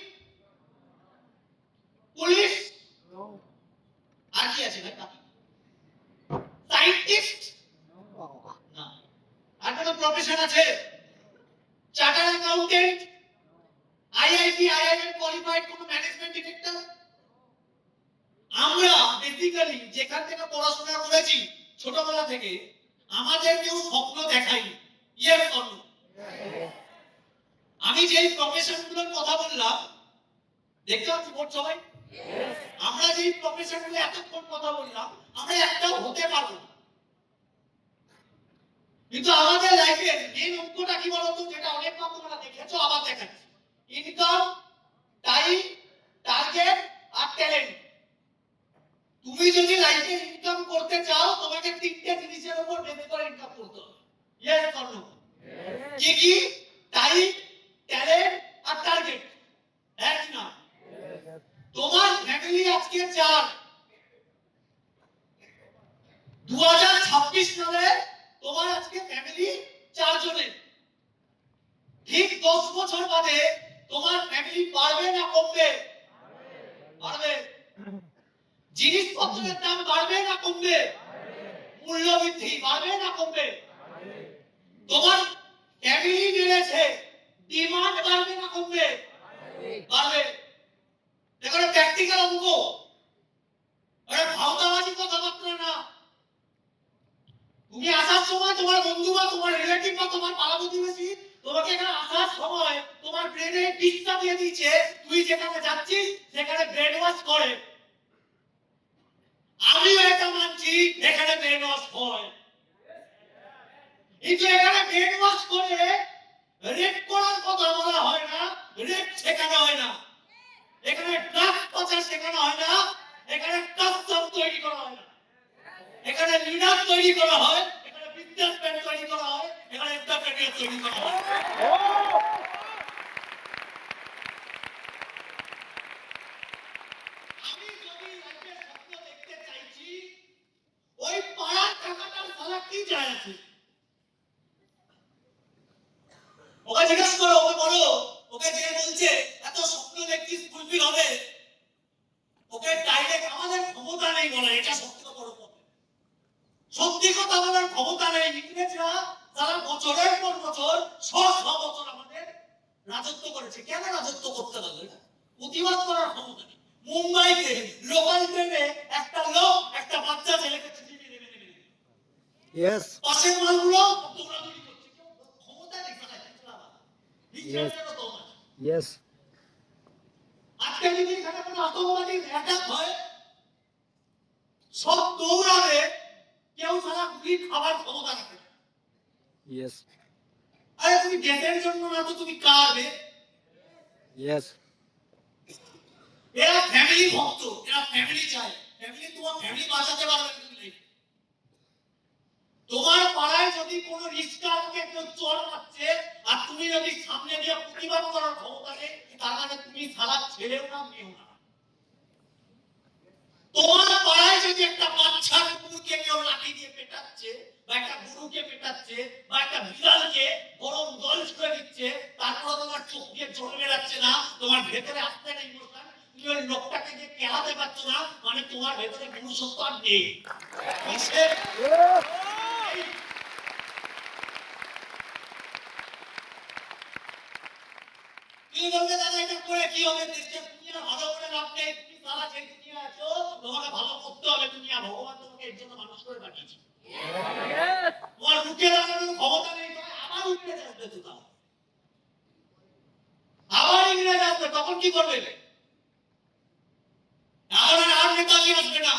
পুলিশ, আর কি আছে ভাই? সায়েন্টিস্ট না। আর কোনো প্রফেশন আছে? Chartered accountant, IIT IIM qualified কোন ম্যানেজমেন্ট ডিরেক্টর? আমরা বেসিক্যালি যেখান থেকে পড়াশোনা করেছি ছোটবেলা থেকে, আমাদের কেউ স্বপ্ন দেখায়নি, ইয়েস অর নো? আমি যেই প্রফেশনগুলোর কথা বললাম, দেখতে পাচ্ছি বোর্ড সবাই, আমরা যেই প্রফেশনগুলো এতক্ষণ কথা বললাম, আমরা একটাও হতে পারবো না। কিন্তু আমাদের লাইফের মেন অঙ্কটা কি বলতো, যেটা অনেক কম তোমরা দেখেছো, আবার দেখাচ্ছি, ইনকাম, টাইম, টার্গেট আর ট্যালেন্ট। তুমি যদি লাইফে ইনকাম করতে চাও, তোমাকে তিনটে জিনিসের উপর বেস করে ইনকাম করতে হবে, ইয়েস অর নো? কি কি? টাইম, ট্যালেন্ট আর টার্গেট, এক না? তোমার ফ্যামিলি আজকে 4, 2026 সালে তোমার আজকে ফ্যামিলি 4 জনের। ঠিক 10 বছর বাদে তোমার ফ্যামিলি বাড়বে না কমবে? বাড়বে। জিনিসপত্রের দাম বাড়বে না কমবে? মূল্য বৃদ্ধি বাড়বে না কমবে? তোমার ফ্যামিলি বেড়েছে, ডিমান্ড বাড়বে না কমবে? বাড়বে। দেখো প্র্যাকটিক্যাল অঙ্ক, আরে ভাওতাবাজি কথাবার্তা না। তুমি আসার সময় তোমার বন্ধু বা তোমার রিলেটিভ বা তোমার পাড়া প্রতিবেশী তোমাকে এখানে আসার সময় তোমার ব্রেনে পিস্তা দিয়ে দিয়েছে, তুই যেখানে যাচ্ছিস সেখানে ব্রেন ওয়াশ করে। আমিও এটা মানছি, এখানে ব্রেন ওয়াশ হয়, কিন্তু এখানে ব্রেন ওয়াশ করে রেপ করার কথা বলা হয় না, রেপ শেখানো হয় না। এখানে ড্রাগ পাচার শেখানো হয় না, এখানে কাস্টম তৈরি করা হয় না। এখানে লিডার তৈরি করা হয়, এখানে বিজনেসম্যান তৈরি করা হয়, এখানে এন্টারপ্রেনিউর তৈরি করা হয়। আমি যদি লাইফে স্বপ্ন দেখতে চাইছি, ওই পাড়ার টাকাটার সালা কি যায় আছে? ওকে জিজ্ঞেস করো, ওকে বলো, ওকে যে বলছে এত স্বপ্ন দেখছিস ফুলফিল হবে, ওকে ডাইরেক্ট আমাদের ক্ষমতা নেই বলা, এটা সবথেকে বড় প্রবলেম। সত্যি কথা বলার ক্ষমতা নেই। ইংরেজরা তারা বছরের পর বছর 600 বছর আমাদের রাজত্ব করেছে। কেন রাজত্ব করতে পারবে না? প্রতিবাদ করার ক্ষমতা নেই। মুম্বাইতে লোকাল ট্রেনে একটা লোক একটা বাচ্চা ছেলেকে চিঠি দিয়ে নেমে নেমে Yes. পাশের মালগুলো দৌড়াদৌড়ি করছে, কেউ ক্ষমতা নেই চালাতে। Yes. Yes. আজকে যদি এখানে কোনো আতঙ্কবাদী অ্যাটাক হয়, সব দৌড়াবে, কেউ সারা গুলি খাবার ক্ষমতা রাখে না। Yes. আরে তুমি দেশের জন্য না তো তুমি কাঁদবে। Yes. এরা ফ্যামিলি ভক্ত, এরা ফ্যামিলি চায়, ফ্যামিলি তোমার ফ্যামিলি বাঁচাতে পারবে না তুমি। যদি কোন রিস্কারকে কেউ চোর মারছে আর তুমি যদি সামনে দিয়ে প্রতিবাদ করার ক্ষমতা নেই, তার মানে তুমি সারা ছেলেও না মেয়েও না। তোমার পাড়ায় যদি একটা বাচ্চা কুকুরকে কেউ লাঠি দিয়ে পেটাচ্ছে, বা একটা গরুকে পেটাচ্ছে, বা একটা বিড়ালকে গরম জল ছুঁড়ে দিচ্ছে, তারপর তোমার চোখ দিয়ে জল বেরাচ্ছে না, তোমার ভেতরে আসতে নেই ইমোশন, তুমি ওই লোকটাকে যে কেলাতে পারছো না, মানে তোমার ভেতরে মনুষ্যত্ব আর নেই। বুঝছেন? তুমি বলবে দাদা এটা করে কি হবে, দেশকে দুনিয়া ভালো করে লাভ নেই, তুমি সারা যে দুনিয়া আছো তোমাকে ভালো করতে হবে, দুনিয়া ভগবান তোমাকে এর জন্য মানুষ করে পাঠিয়েছে। তোমার মুখে লাগানোর ক্ষমতা নেই, আবার ইংরেজ আসবে তো, তাও আবার ইংরেজ আসবে, তখন কি করবে? এখন আর নেতাজি আসবে না,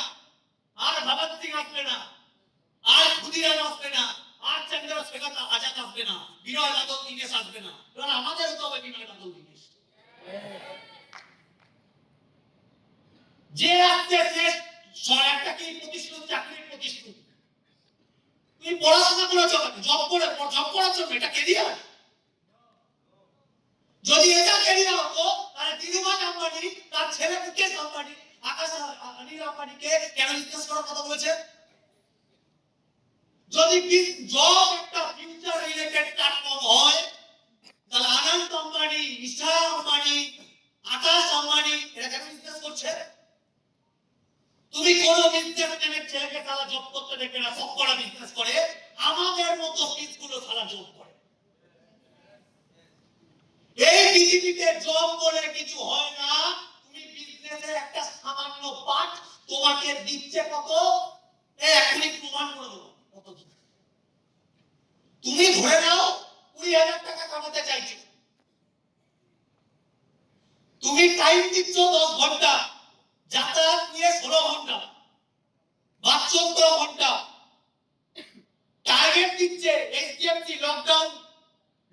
আর ভগৎ সিং আসবে না, আর ক্ষুদিরাম আসবে না, আর চন্দ্রশেখর আজাদ আসবে না, বিনয় বাদল দীনেশ আসবে না, কারণ আমাদের তো হবে বিনয় বাদল দীনেশ। যে আসছে সে একটা কি প্রতিশ্রুতি, চাকরির প্রতিশ্রুতি। তুমি পড়াশোনা করেছো, জব করার জন্য, এটা কেরিয়ার? যদি এটা কেরিয়ার হতো, তাহলে দিলুভাই আম্বানি তার ছেলে মুকেশ আম্বানি আকাশ অনিল আম্বানিকে কেন বিজনেস করার কথা বলেছে? যদি জব একটা ফিউচার রিলেটেড প্ল্যাটফর্ম হয়, তাহলে আনন্দ আম্বানি, ঈশা আম্বানি, আকাশ আম্বানি এরা কেন বিজনেস করছে? তুমি কোন বিজনেসম্যানের ছেলেকে তারা জব করতে দেখবে না, সব করা বিজনেস করে, আমাদের মতো পিসগুলো তারা জব করে। এই পৃথিবীতে জব করে কিছু হয় না, তুমি বিজনেসের একটা সামান্য পার্ট, তোমাকে দিচ্ছে কত, এখনই প্রমাণ করে দেবো কত দিচ্ছে। তুমি ধরে নাও 20,000 টাকা কামাতে চাইছো, তুমি টাইম দিচ্ছ 10 ঘন্টা, যাতায়াত নিয়ে 16 ঘন্টা, বা 14 ঘন্টা, টার্গেট দিচ্ছে এসডিএফসি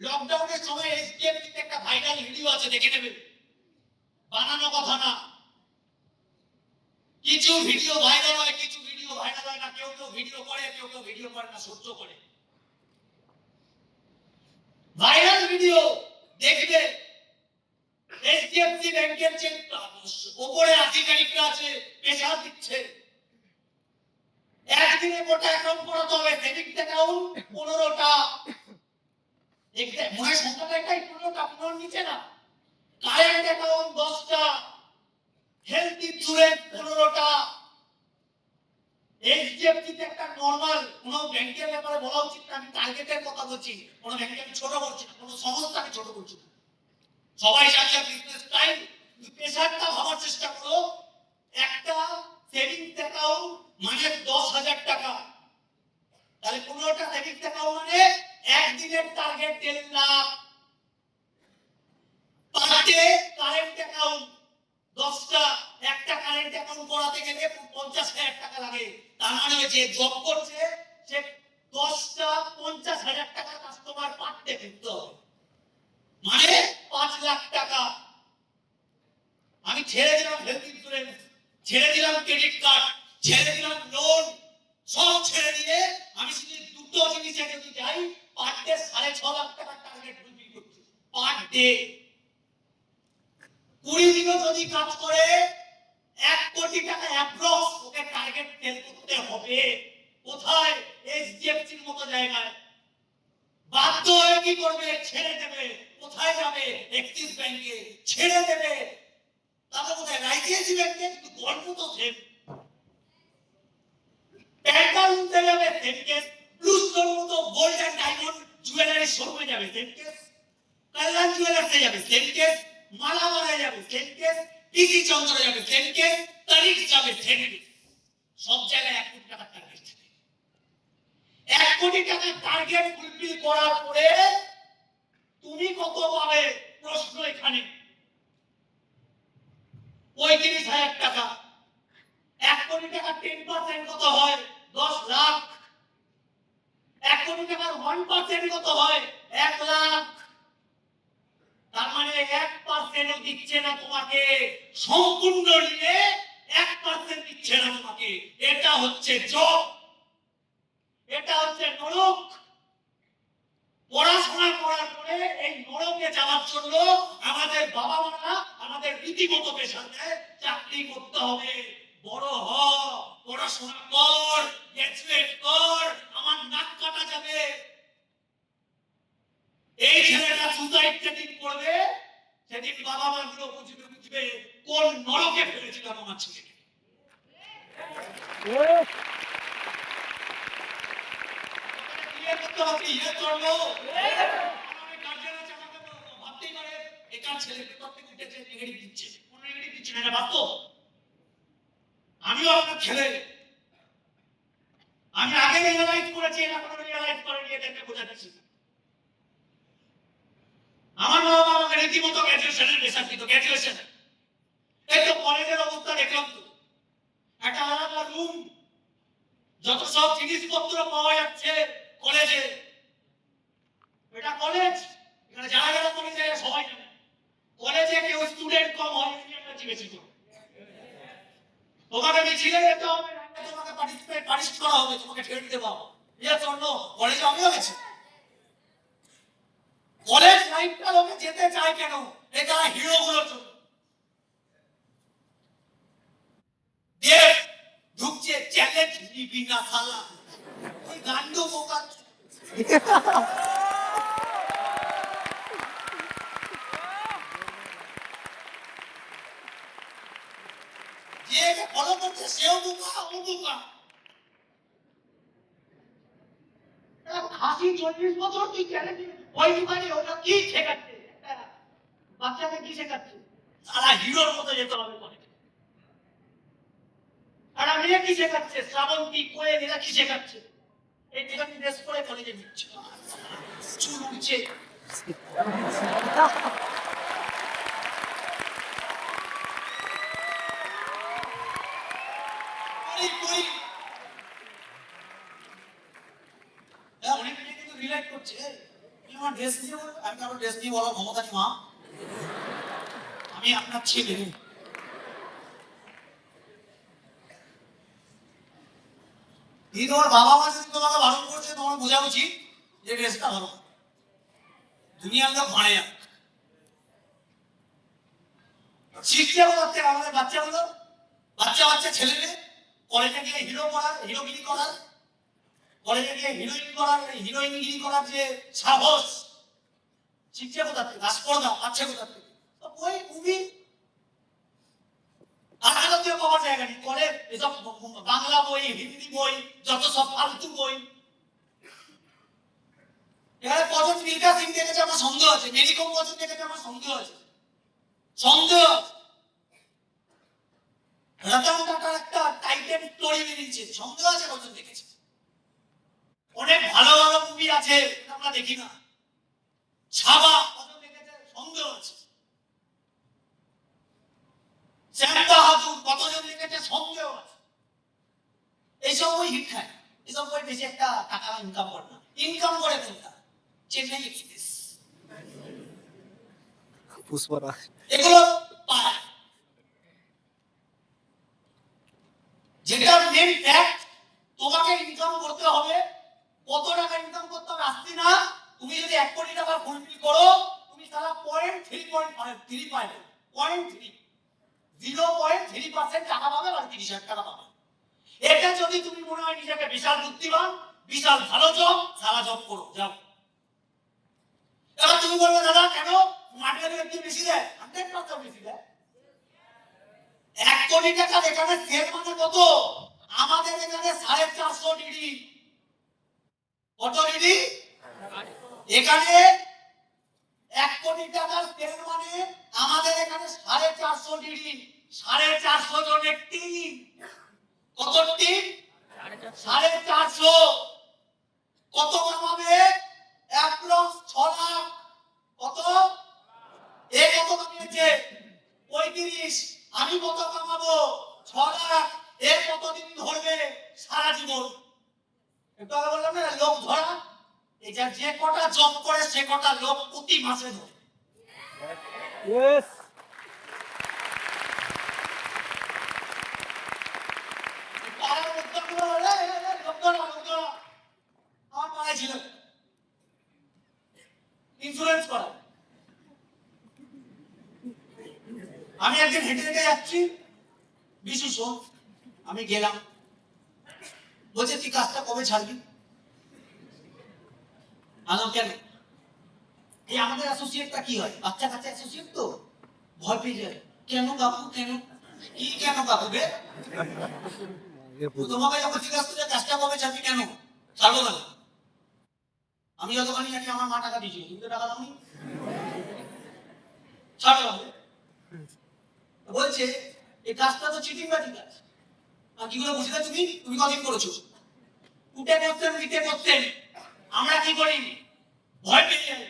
লকডাউনের সময় এসডিএফসি তে একটা ভাইরাল ভিডিও আছে, দেখে নেবেন, বানানো কথা না। কিছু ভিডিও ভাইরাল হয়, কিছু ভিডিও ভাইরাল হয় না, কেউ কেউ ভিডিও করে, কেউ কেউ ভিডিও করে না, সহ্য করে। ভাইরাল ভিডিও দেখবে, এইচডিএফসি ব্যাংকের যে উপরে আধিকারিকরা আছে পেশা দিচ্ছে, একদিনে মোটা অ্যাকাউন্ট করাতে হবে, সেভিংস অ্যাকাউন্ট 15টা, মনে সংখ্যাটা এটাই 15টা, 15 নিচে না, কারেন্ট অ্যাকাউন্ট 10টা, হেলথ ইন্স্যুরেন্স 15টা। এইচডিএফসি তে একটা নরমাল কোন ব্যাংকের ব্যাপারে বলা উচিত না, আমি টার্গেটের কথা বলছি, কোন ব্যাংকে আমি ছোট করছি না, কোন সংস্থা আমি ছোট করছি না, সবাই জানে বিজনেস টাইম। পেশাটা ভাবার চেষ্টা করো, একটা সেভিংস অ্যাকাউন্ট মানে 10,000 টাকা, তাহলে 15টা সেভিংস অ্যাকাউন্ট মানে একদিনের target 1.5 lakh. Per day current account 10টা, একটা কারেন্ট অ্যাকাউন্ট করাতে গেলে 50,000 টাকা লাগে, তার মানে যে জব করছে সে 10টা 50,000 টাকা কাস্টমার পার ডে পেতে হবে, মানে 5 লাখ টাকা। আমি ছেড়ে দিলাম হেলথ ইন্স্যুরেন্স, ছেড়ে দিলাম ক্রেডিট কার্ড, ছেড়ে দিলাম লোন, সব ছেড়ে দিয়ে আমি শুধু দুটো জিনিসে যদি যাই, পার ডে 6.5 লাখ টাকা টার্গেট ফুলফিল করছি পার ডে। 20 দিনও যদি কাজ করে 1 কোটি টাকা অ্যাপ্রক্স ওকে টার্গেট সেল করতে হবে। কোথায়? এইচডিএফসির মতো জায়গায়। বাধ্য হয়ে কি করবে? ছেড়ে দেবে। কোথায় যাবে? এক্সিস ব্যাংকে ছেড়ে দেবে। তাহলে কোথায়? আইসিআইসি ব্যাংকে। গল্প তো সেম। প্যান্টালুনতে যাবে সেম কেস, ব্লু স্টোর মতো গোল্ড এন্ড ডায়মন্ড জুয়েলারি শোরুমে যাবে সেম কেস, কল্যাণ জুয়েলার্সে যাবে সেম কেস, মালাবারে যাবে সেম কেস, টিসি চন্দ্র যাবে সেম কেস, তারিখ যাবে সেম কেস। সব জায়গায় 1 কোটি টাকা টার্গেট। 1 কোটি টাকা টার্গেট ফুলফিল করার পরে তুমি কত পাবে? প্রশ্ন এখানে। 35,000 টাকা। 1 কোটি টাকা 10% কত হয়? 10 লাখ। 1 কোটি টাকার 1% কত হয়? 1 লাখ। তার মানে 1% দিচ্ছে না তোমাকে, সম্পূর্ণ নিয়ে 1% দিচ্ছে না তোমাকে। এটা হচ্ছে জব, এটা হচ্ছে নরক, নিয়ে যাওয়ার জন্য আমাদের বাবা মারা আমাদের রীতিমতো পেশা দেয়, চাকরি করতে হবে, বড় হ, পড়াশোনা কর, গ্র্যাজুয়েট কর, আমার নাক কাটা যাবে। এই ছেলেটা সুসাইড যেদিন করবে সেদিন বাবা মা গুলো বুঝবে কোন নরকে ফেলেছিলাম আমার ছেলেকে। Yes. বিয়ে করতে হবে, ইয়ে করবো। আমার গার্জিয়ান আছে, আমাকে ভাবতেই পারে একার ছেলেকে প্রত্যেক উঠেছে নেগেটিভ দিচ্ছে, কোন নেগেটিভ দিচ্ছে না, এটা বাস্তব। আমিও আপনার ছেলে, আমি আগে রিয়েলাইজ করেছি, এটা কোনো রিয়েলাইজ করেনি, এদেরকে বোঝাচ্ছি। আমার মা বাবা আমাকে রীতিমতো গ্র্যাজুয়েশনের প্রেশার দিত, গ্র্যাজুয়েশন। এই তো কলেজের অবস্থা দেখলাম তো, একটা আলাদা রুম, যত সব জিনিসপত্র পাওয়া যাচ্ছে কলেজে। এটা কলেজ, এখানে যারা যারা কলেজে যায় সবাই জানে। কলেজে কেউ স্টুডেন্ট কম হয় ইউনিয়নটা জিজ্ঞেস করো, তোমাকে মিছিলে যেতে হবে, তোমাকে পার্টিসিপেট করা হবে, তোমাকে ছেড়ে দিতে পারবো। এর জন্য কলেজে আমিও গেছি। কলেজ লাইফটা লোকে যেতে চায় কেন? এটা হিরো গুলোর জন্য। দেখ ঢুকছে চ্যালেঞ্জ নিবি না শালা, তুই গান্ডু বোকা। যে ফলো করছে সেও বোকা, ও বোকা। হাসি 40 বছর তুই চ্যালেঞ্জ, ওই দোকানে ওটা কি শেখাচ্ছে? বাচ্চাকে কি শেখাচ্ছে? সারা হিরোর মতো যেতে হবে কলেজে। আর আমি কি শেখাচ্ছে? শ্রাবন্তী, কোয়েল, এরা কি শেখাচ্ছে? এই যেখানে ড্রেস পরে কলেজে দিচ্ছে, চুল উঠছে। অনেক মেয়ে কিন্তু রিলেট করছে, আমার ড্রেস নিয়ে বলো, আমি কারো ড্রেস নিয়ে বলো ক্ষমতা নেই মা, আমি আপনার ছেলে। এই তোমার বাবা মা যদি তোমাকে বারণ করছে, তোমার বোঝা উচিত যে ড্রেসটা ভালো, দুনিয়ার লোক ভাড়ে যাক। শিক্ষা করতে আমাদের বাচ্চাগুলো, বাচ্চা বাচ্চা ছেলেদের কলেজে গিয়ে হিরো করার, হিরোগিরি করার, কলেজে গিয়ে হিরোইন করার, হিরোইনগিরি করার যে সাহস, শিক্ষা কোথা থেকে? রাজপর্দা পাচ্ছে কোথা থেকে? বই, মুভি, আলাদা পাওয়ার জায়গা নেই। কলেজ এসব বাংলা বই, হিন্দি বই, যত সব ফালতু বই। এখানে কজন মিল্কা সিং দেখেছে আমার সন্দেহ আছে, মেরিকম কজন দেখেছে আমার সন্দেহ আছে, সন্দেহ আছে। রতন টাটার একটা টাইটেন স্টোরি বেরিয়েছে, সন্দেহ আছে কজন দেখেছে। অনেক ভালো ভালো মুভি আছে আমরা দেখি না। ছাবা কজন দেখেছে, সন্দেহ আছে। শ্যাম বাহাদুর কতজন দেখেছে, সন্দেহ আছে। এইসব বই হিট খায়, এসব বই বেশি একটা টাকা ইনকাম করে না। ইনকাম করে কোনটা? চেন্নাই এক্সপ্রেস, পুষ্পরাজ, এগুলো পায়। যেটা মেন ফ্যাক্ট, তোমাকে ইনকাম করতে হবে। কত টাকা ইনকাম করতে হবে আসছি না। তুমি যদি 1 কোটি টাকা ফুলফিল করো, তুমি সারা 0.3 পাবে, 0.3% টাকা পাবে, আর 30,000 টাকা পাবে। এটা যদি তুমি মনে হয় নিজেকে বিশাল বুদ্ধিমান, বিশাল ভালো জব, সারা জব করো, যাও। এবার তুমি বলবে দাদা কেন মার্কেটে একটু বেশি দেয়? 100% বেশি দেয়। 1 কোটি টাকা এখানে সেল মানে কত? আমাদের এখানে 450 ডিগ্রি। কত ডিগ্রি? এখানে 1 কোটি টাকার সেল মানে আমাদের এখানে 450 ডিগ্রি। 450 জনের টিম। কত টিম? 450। কত কামাবে? 1 লক্ষ 6 লাখ। কত? এ কত কামিয়েছে? 35। আমি কত কামাবো? 6 লাখ। এ কতদিন ধরবে? সারা জীবন। একটু আগে বললাম না লোক ধরা, এটা যে কটা জব করে সে কটা লোক প্রতি মাসে ধরে। yes, পাড়ার লোকগুলো বলে, লোক ধরা। আমার পাড়ায় ছিল ইন্স্যুরেন্স করা, আমি একদিন হেঁটে হেঁটে যাচ্ছি, বিশু শোন, আমি গেলাম, বলছে তুই কাজটা কবে ছাড়বি? আলাম কেন? এই আমাদের অ্যাসোসিয়েটটা কি হয়, বাচ্চা কাচ্চা অ্যাসোসিয়েট তো ভয় পেয়ে যায়। কেন কাকু, কেন? কি কেন কাকু বে? তোমাকে যখন জিজ্ঞাসা করছে কাজটা কবে ছাড়বি, কেন ছাড়বো কেন? আমি যতখানি জানি আমার মা টাকা দিয়েছিল, তুমি তো টাকা দাওনি, ছাড়ো। বলছে এই কাজটা তো চিটিংবাজি কাজ। আর কি করে বুঝলে তুমি? তুমি কদিন করেছো? উঠে করতেন, দিতে করতেন, আমরা কি করিনি? ভয় পেয়ে যাই।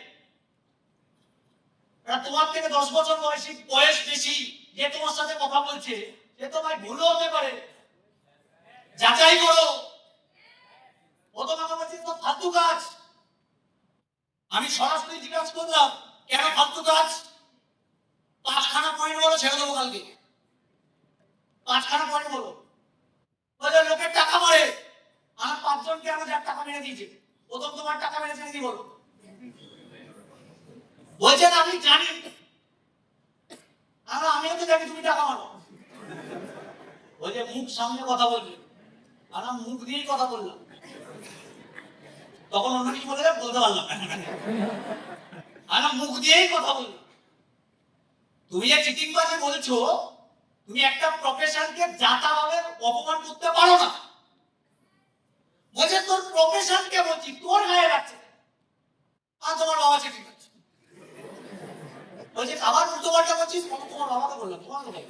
তোমার থেকে 10 বছর বয়স বেশি যে তোমার সাথে কথা বলছে, সে তো ভাই ভুলও হতে পারে, যাচাই করো। ও তোমাকে বলছে তো ফালতু কাজ। আমি সরাসরি জিজ্ঞাসা করলাম কেন ফালতু কাজ? 5খানা পয়েন্ট বলো, ছেড়ে দেবো কালকে। 5খানা পয়েন্ট বলো। বলে লোকের টাকা মারে, আমার 5 জনকে আমার টাকা মেরে দিয়েছে, প্রথম তোমার টাকা মেরেছে নাকি বলো? বলছেন আমি জানি, আমিও তো জানি তুমি টাকা মারো। বলছে মুখ সামনে কথা বলবে, আর আমি মুখ দিয়েই কথা বললাম। তখন অন্য কিছু বলে বলতে পারলাম না, আর মুখ দিয়েই কথা বললাম। তুমি যে চিটিংবাজি বলছো, তুমি একটা প্রফেশনকে জাতাভাবে অপমান করতে পারো না। বলছে তোর প্রফেশনকে বলছি, তোর গায়ে লাগছে, আর তোমার বাবা চিটিং করছে। বলছে আবার উল্টো পাল্টা করছিস, তোমার বাবাকে বললাম, তোমার কোথায়?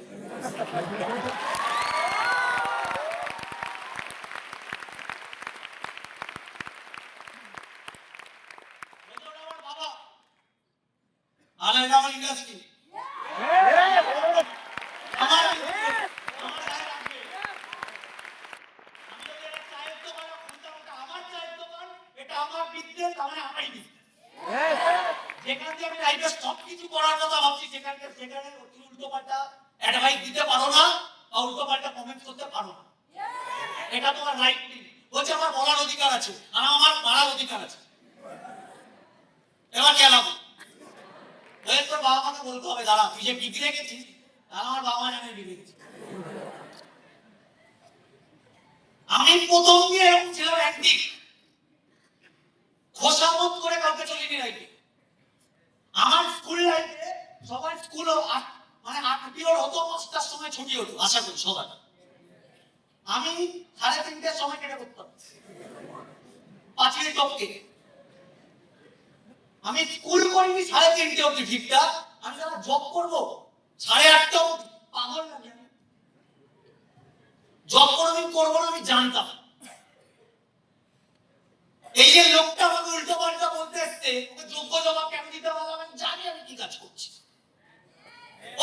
আমার বাবা আর এটা আমার ইন্ডাস্ট্রি, আমার যেখানে আমি লাইফে সবকিছু করার কথা ভাবছি, সেখানে উল্টো পাল্টা অ্যাডভাইস দিতে পারো না বা উল্টো পাল্টা কমেন্ট করতে পারো না, এটা তোমার রাইট নেই। বলছে আমার বলার অধিকার আছে, আর আমার মারার অধিকার আছে। এবার কেন তোর বাবা মাকে বলতে হবে, দাঁড়া তুই যে বিগড়ে গেছিস, তাহলে আমার বাবা জানে বিগড়ে গেছিস। আমি প্রথম দিয়ে এরকম ছিলাম একদিক, খোসামত করে কাউকে চলিনি লাইফে। আমার স্কুল লাইফে সবাই স্কুল মানে 8 পিরিয়ড হতো, 5টার সময় ছুটি হতো, আশা করি সবাই। আমি 3:30টার সময় কেটে করতাম পাঁচিল টপকে। আমি স্কুল করিনি 3:30 অব্দি ঠিকঠাক, আমি যারা জব করবো 8:30 অব্দি, পাগল নাকি আমি? জব কোনোদিন করবো না আমি জানতাম। এই যে লোকটা আমাকে উল্টো পাল্টা বলতে এসছে, ওকে যোগ্য জবাব কেন দিতে পারলাম? আমি জানি আমি কি কাজ করছি।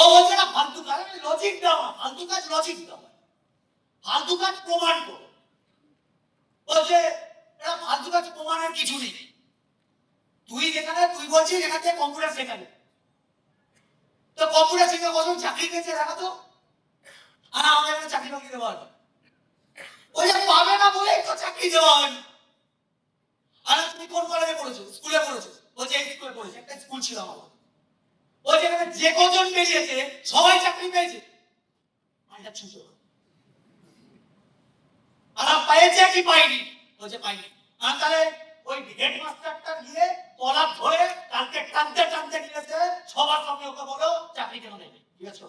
ও বলছে না ফালতু কাজ, আমি লজিক দাও না, ফালতু কাজ লজিক দাও, ফালতু কাজ প্রমাণ করো। বলছে এটা ফালতু কাজ প্রমাণের কিছু নেই, তুই যেখানে তুই বলছিস এখান থেকে কম্পিউটার শেখাবে, তো কম্পিউটার শিখে বলুন চাকরি পেয়েছে দেখা তো, আর আমাকে এখানে চাকরি বাকরি দেওয়া হবে। ওই যে পাবে না বলেই তো চাকরি দেওয়া হয় না। আর তুমি কোন কলেজে পড়েছো? স্কুলে পড়েছো? বলছে এই স্কুলে পড়েছি, একটা স্কুল ছিল আমার। ওই যেখানে যে কজন বেরিয়েছে সবাই চাকরি পেয়েছে, এটা ছোট। আর পেয়েছে কি পাইনি? বলছে পাইনি। আর তাহলে ওই হেডমাস্টারটা গিয়ে কলার ধরে কালকে টানতে টানতে গিয়েছে, সবার সামনে ওকে বলো চাকরি কেন নেবে, ঠিক আছে?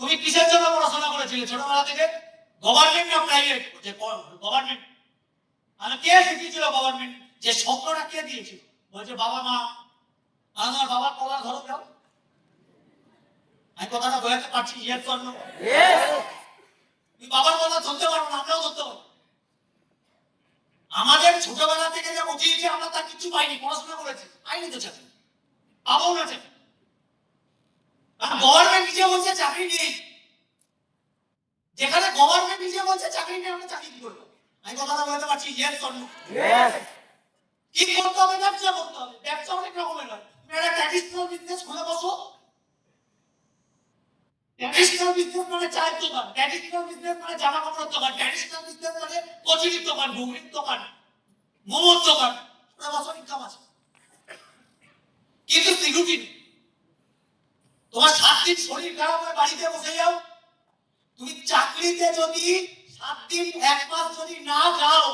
তুমি কিসের জন্য পড়াশোনা করেছিলে ছোটবেলা থেকে? গভর্নমেন্ট না প্রাইভেট? যে গভর্নমেন্ট। আর কে শিখিয়েছিল গভর্নমেন্ট? যে স্বপ্নটা কে দিয়েছিল? বলছে বাবা মা। আমার বাবার কলার ধরো যাও। আমি কথাটা বোঝাতে পারছি? Yes or no? তুমি বাবার কলার ধরতে পারো না, আমরাও ধরতে পারো। আমাদের ছোটবেলা থেকে যে বুঝিয়েছে আমরা তার কিছু পাইনি, পড়াশোনা করেছি, পাইনি তো চাকরি, পাবো না চাকরি। গভর্নমেন্ট নিজে বলছে চাকরি নেই, যেখানে গভর্নমেন্ট নিজে বলছে চাকরি নেই, আমরা চাকরি কি করবো? আমি কথাটা বলতে পারছি? Yes or no? কি করতে হবে? ব্যবসা করতে হবে। ব্যবসা অনেক রকমের হয়। তুমি একটা ট্র্যাডিশনাল বিজনেস খুলে বসো। ট্র্যাডিশনাল বিজনেস মানে চায়ের দোকান, ট্র্যাডিশনাল বিজনেস মানে জামা কাপড়ের দোকান, ট্র্যাডিশনাল বিজনেস মানে কচুরির দোকান, ঘুগনির দোকান, মোমোর দোকান, বছর ইনকাম আছে, কিন্তু সিকিউরিটি নেই। তোমার 7 দিন শরীর খারাপ হয়ে বাড়িতে বসে যাও, তুমি চাকরিতে যদি 7 দিন 1 মাস যদি না যাও,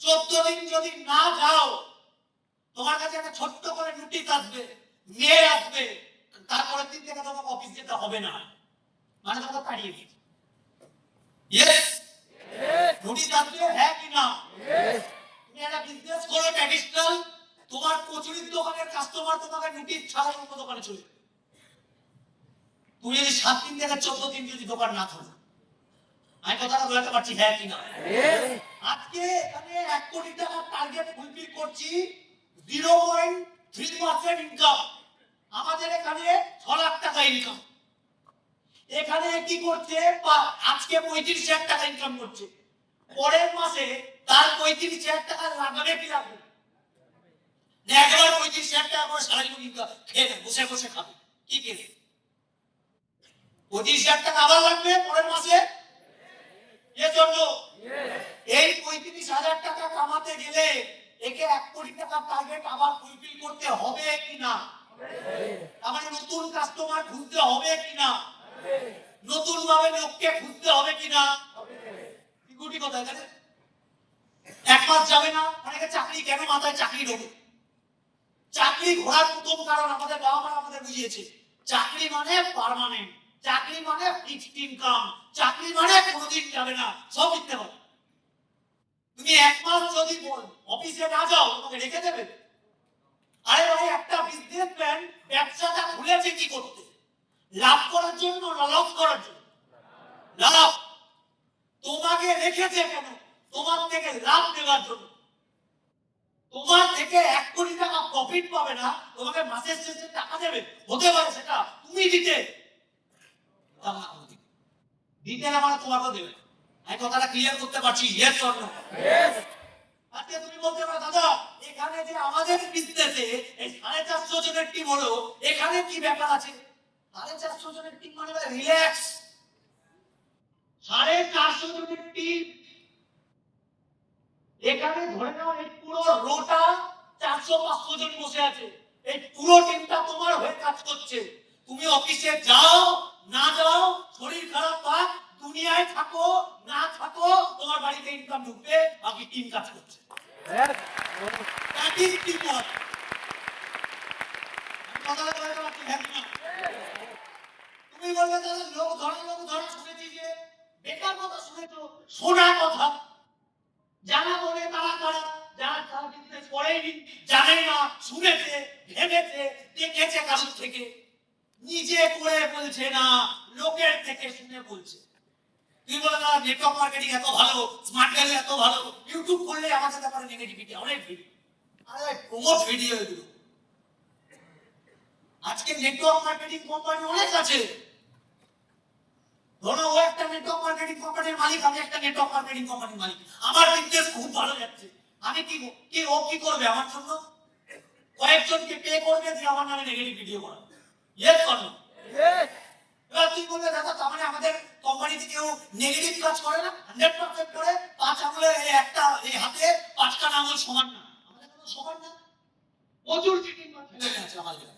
14 দিন যদি না যাও, তোমার কাছে একটা ছোট্ট করে নোটিশ আসবে, মেল আসবে, তারপরের দিন থেকে তোমাকে অফিস যেতে হবে না, মানে তোমাকে তাড়িয়ে দিচ্ছে। ইয়েস, নোটিশ আসবে, হ্যাঁ কি না? তুমি একটা বিজনেস করো ট্র্যাডিশনাল, তোমার কচুরির দোকানের কাস্টমার তোমাকে নোটিশ ছাড়া অন্য দোকানে চলে যাবে। তুমি যদি 7 দিন থেকে 14 দিন যদি দোকান না খোলো, আমি কথাটা বলতে পারছি হ্যাঁ কি না? আজকে এখানে 1 কোটি টাকার টার্গেট ফুলফিল করছি, 0.3% ইনকাম। আমাদের এখানে 6 লাখ টাকা ইনকাম। এখানে কি করছে, আজকে 35,000 টাকা ইনকাম করছে, পরের মাসে তার 35,000 টাকা লাগাবে কি লাগবে? একবার 35,000 টাকা করে সারা জীবন ইনকাম খেয়ে বসে বসে খাবে, কি কেস? 25,000 টাকা আবার লাগবে পরের মাসে। এর জন্য এই 35,000 টাকা কামাতে গেলে একে 1 কোটি টাকা টার্গেট আবার ফুলফিল করতে হবে কি না? আমাদের নতুন কাস্টমার খুঁজতে হবে কি না? নতুন ভাবে লোককে খুঁজতে হবে কি না? গুটি কথা এখানে 1 মাস যাবে না, অনেকে চাকরি কেন মাথায় চাকরি ঢোকে? চাকরি ঘোরার প্রথম কারণ আমাদের বাবা মা আমাদের বুঝিয়েছে, চাকরি মানে পার্মানেন্ট, চাকরি মানে ফিক্সড ইনকাম, চাকরি মানে কোনোদিন যাবে না, সব মিথ্যে কথা। তুমি 1 মাস যদি অফিসে না যাও, তোমাকে রেখে দেবে? আরে ভাই, একটা বিজনেসম্যান ব্যবসাটা খুলেছে কি করতে? লাভ করার জন্য না লস করার জন্য? লাভ। তোমাকে রেখেছে কেন? তোমার থেকে লাভ নেওয়ার জন্য। তোমার থেকে 1 কোটি টাকা প্রফিট পাবে না, তোমাকে মাসের শেষে টাকা দেবে, হতে পারে সেটা তুমি দিতে দিতে না, মানে তোমাকেও দেবে। আমি কথাটা ক্লিয়ার করতে পারছি? Yes or no? আজকে তুমি বলতে পারো, দাদা এখানে যে আমাদের বিজনেসে এই 450 জনের টিম হলো, এখানে কি ব্যাপার আছে? 450 জনের টিম মানে রিল্যাক্স। 450 জনের টিম এখানে ধরে নাও, এই পুরো রোটা 400-500 জন বসে আছে, এই পুরো টিমটা তোমার হয়ে কাজ করছে। তুমি অফিসে যাও না যাও, শরীর খারাপ থাক, দুনিয়ায় থাকো না থাকো, তোমার বাড়িতে ইনকাম ঢুকবে, বাকি টিম কাজ করছে। তুমি বলবে দাদা লোক ধরা শুনেছি, যে বেকার কথা শুনেছো, শোনা কথা। যারা বলে তারা কারা? যারা তারা বিজনেস করেনি, জানে না, শুনেছে, ভেবেছে, দেখেছে কারোর থেকে, নিজে করে বলছে না, লোকের থেকে শুনে বলছে। তুই বলে না নেটওয়ার্ক মার্কেটিং এত ভালো, স্মার্ট ভ্যালু এত ভালো, ইউটিউব করলে আমাদের ব্যাপারে নেগেটিভিটি অনেক ভিডিও, আরে প্রমোট ভিডিও এগুলো। আজকে নেটওয়ার্ক মার্কেটিং কোম্পানি অনেক আছে। ধরো ও একটা নেটওয়ার্ক মার্কেটিং কোম্পানির মালিক, আমি একটা নেটওয়ার্ক মার্কেটিং কোম্পানির মালিক, আমার বিজনেস খুব ভালো যাচ্ছে, আমি কি ও কি করবে আমার জন্য? কয়েকজনকে পে করবে, যে আমার নামে নেগেটিভ ভিডিও করা। Yes or no? এবার তুই বলবে দাদা তার মানে আমাদের কোম্পানিতে কেউ নেগেটিভ কাজ করে না? 100% করে। 5 আঙুলে একটা এই হাতে 5টা আঙুল সমান না, আমাদের কোনো সমান না। প্রচুর চিটিং ফেলে আছে আমাদের,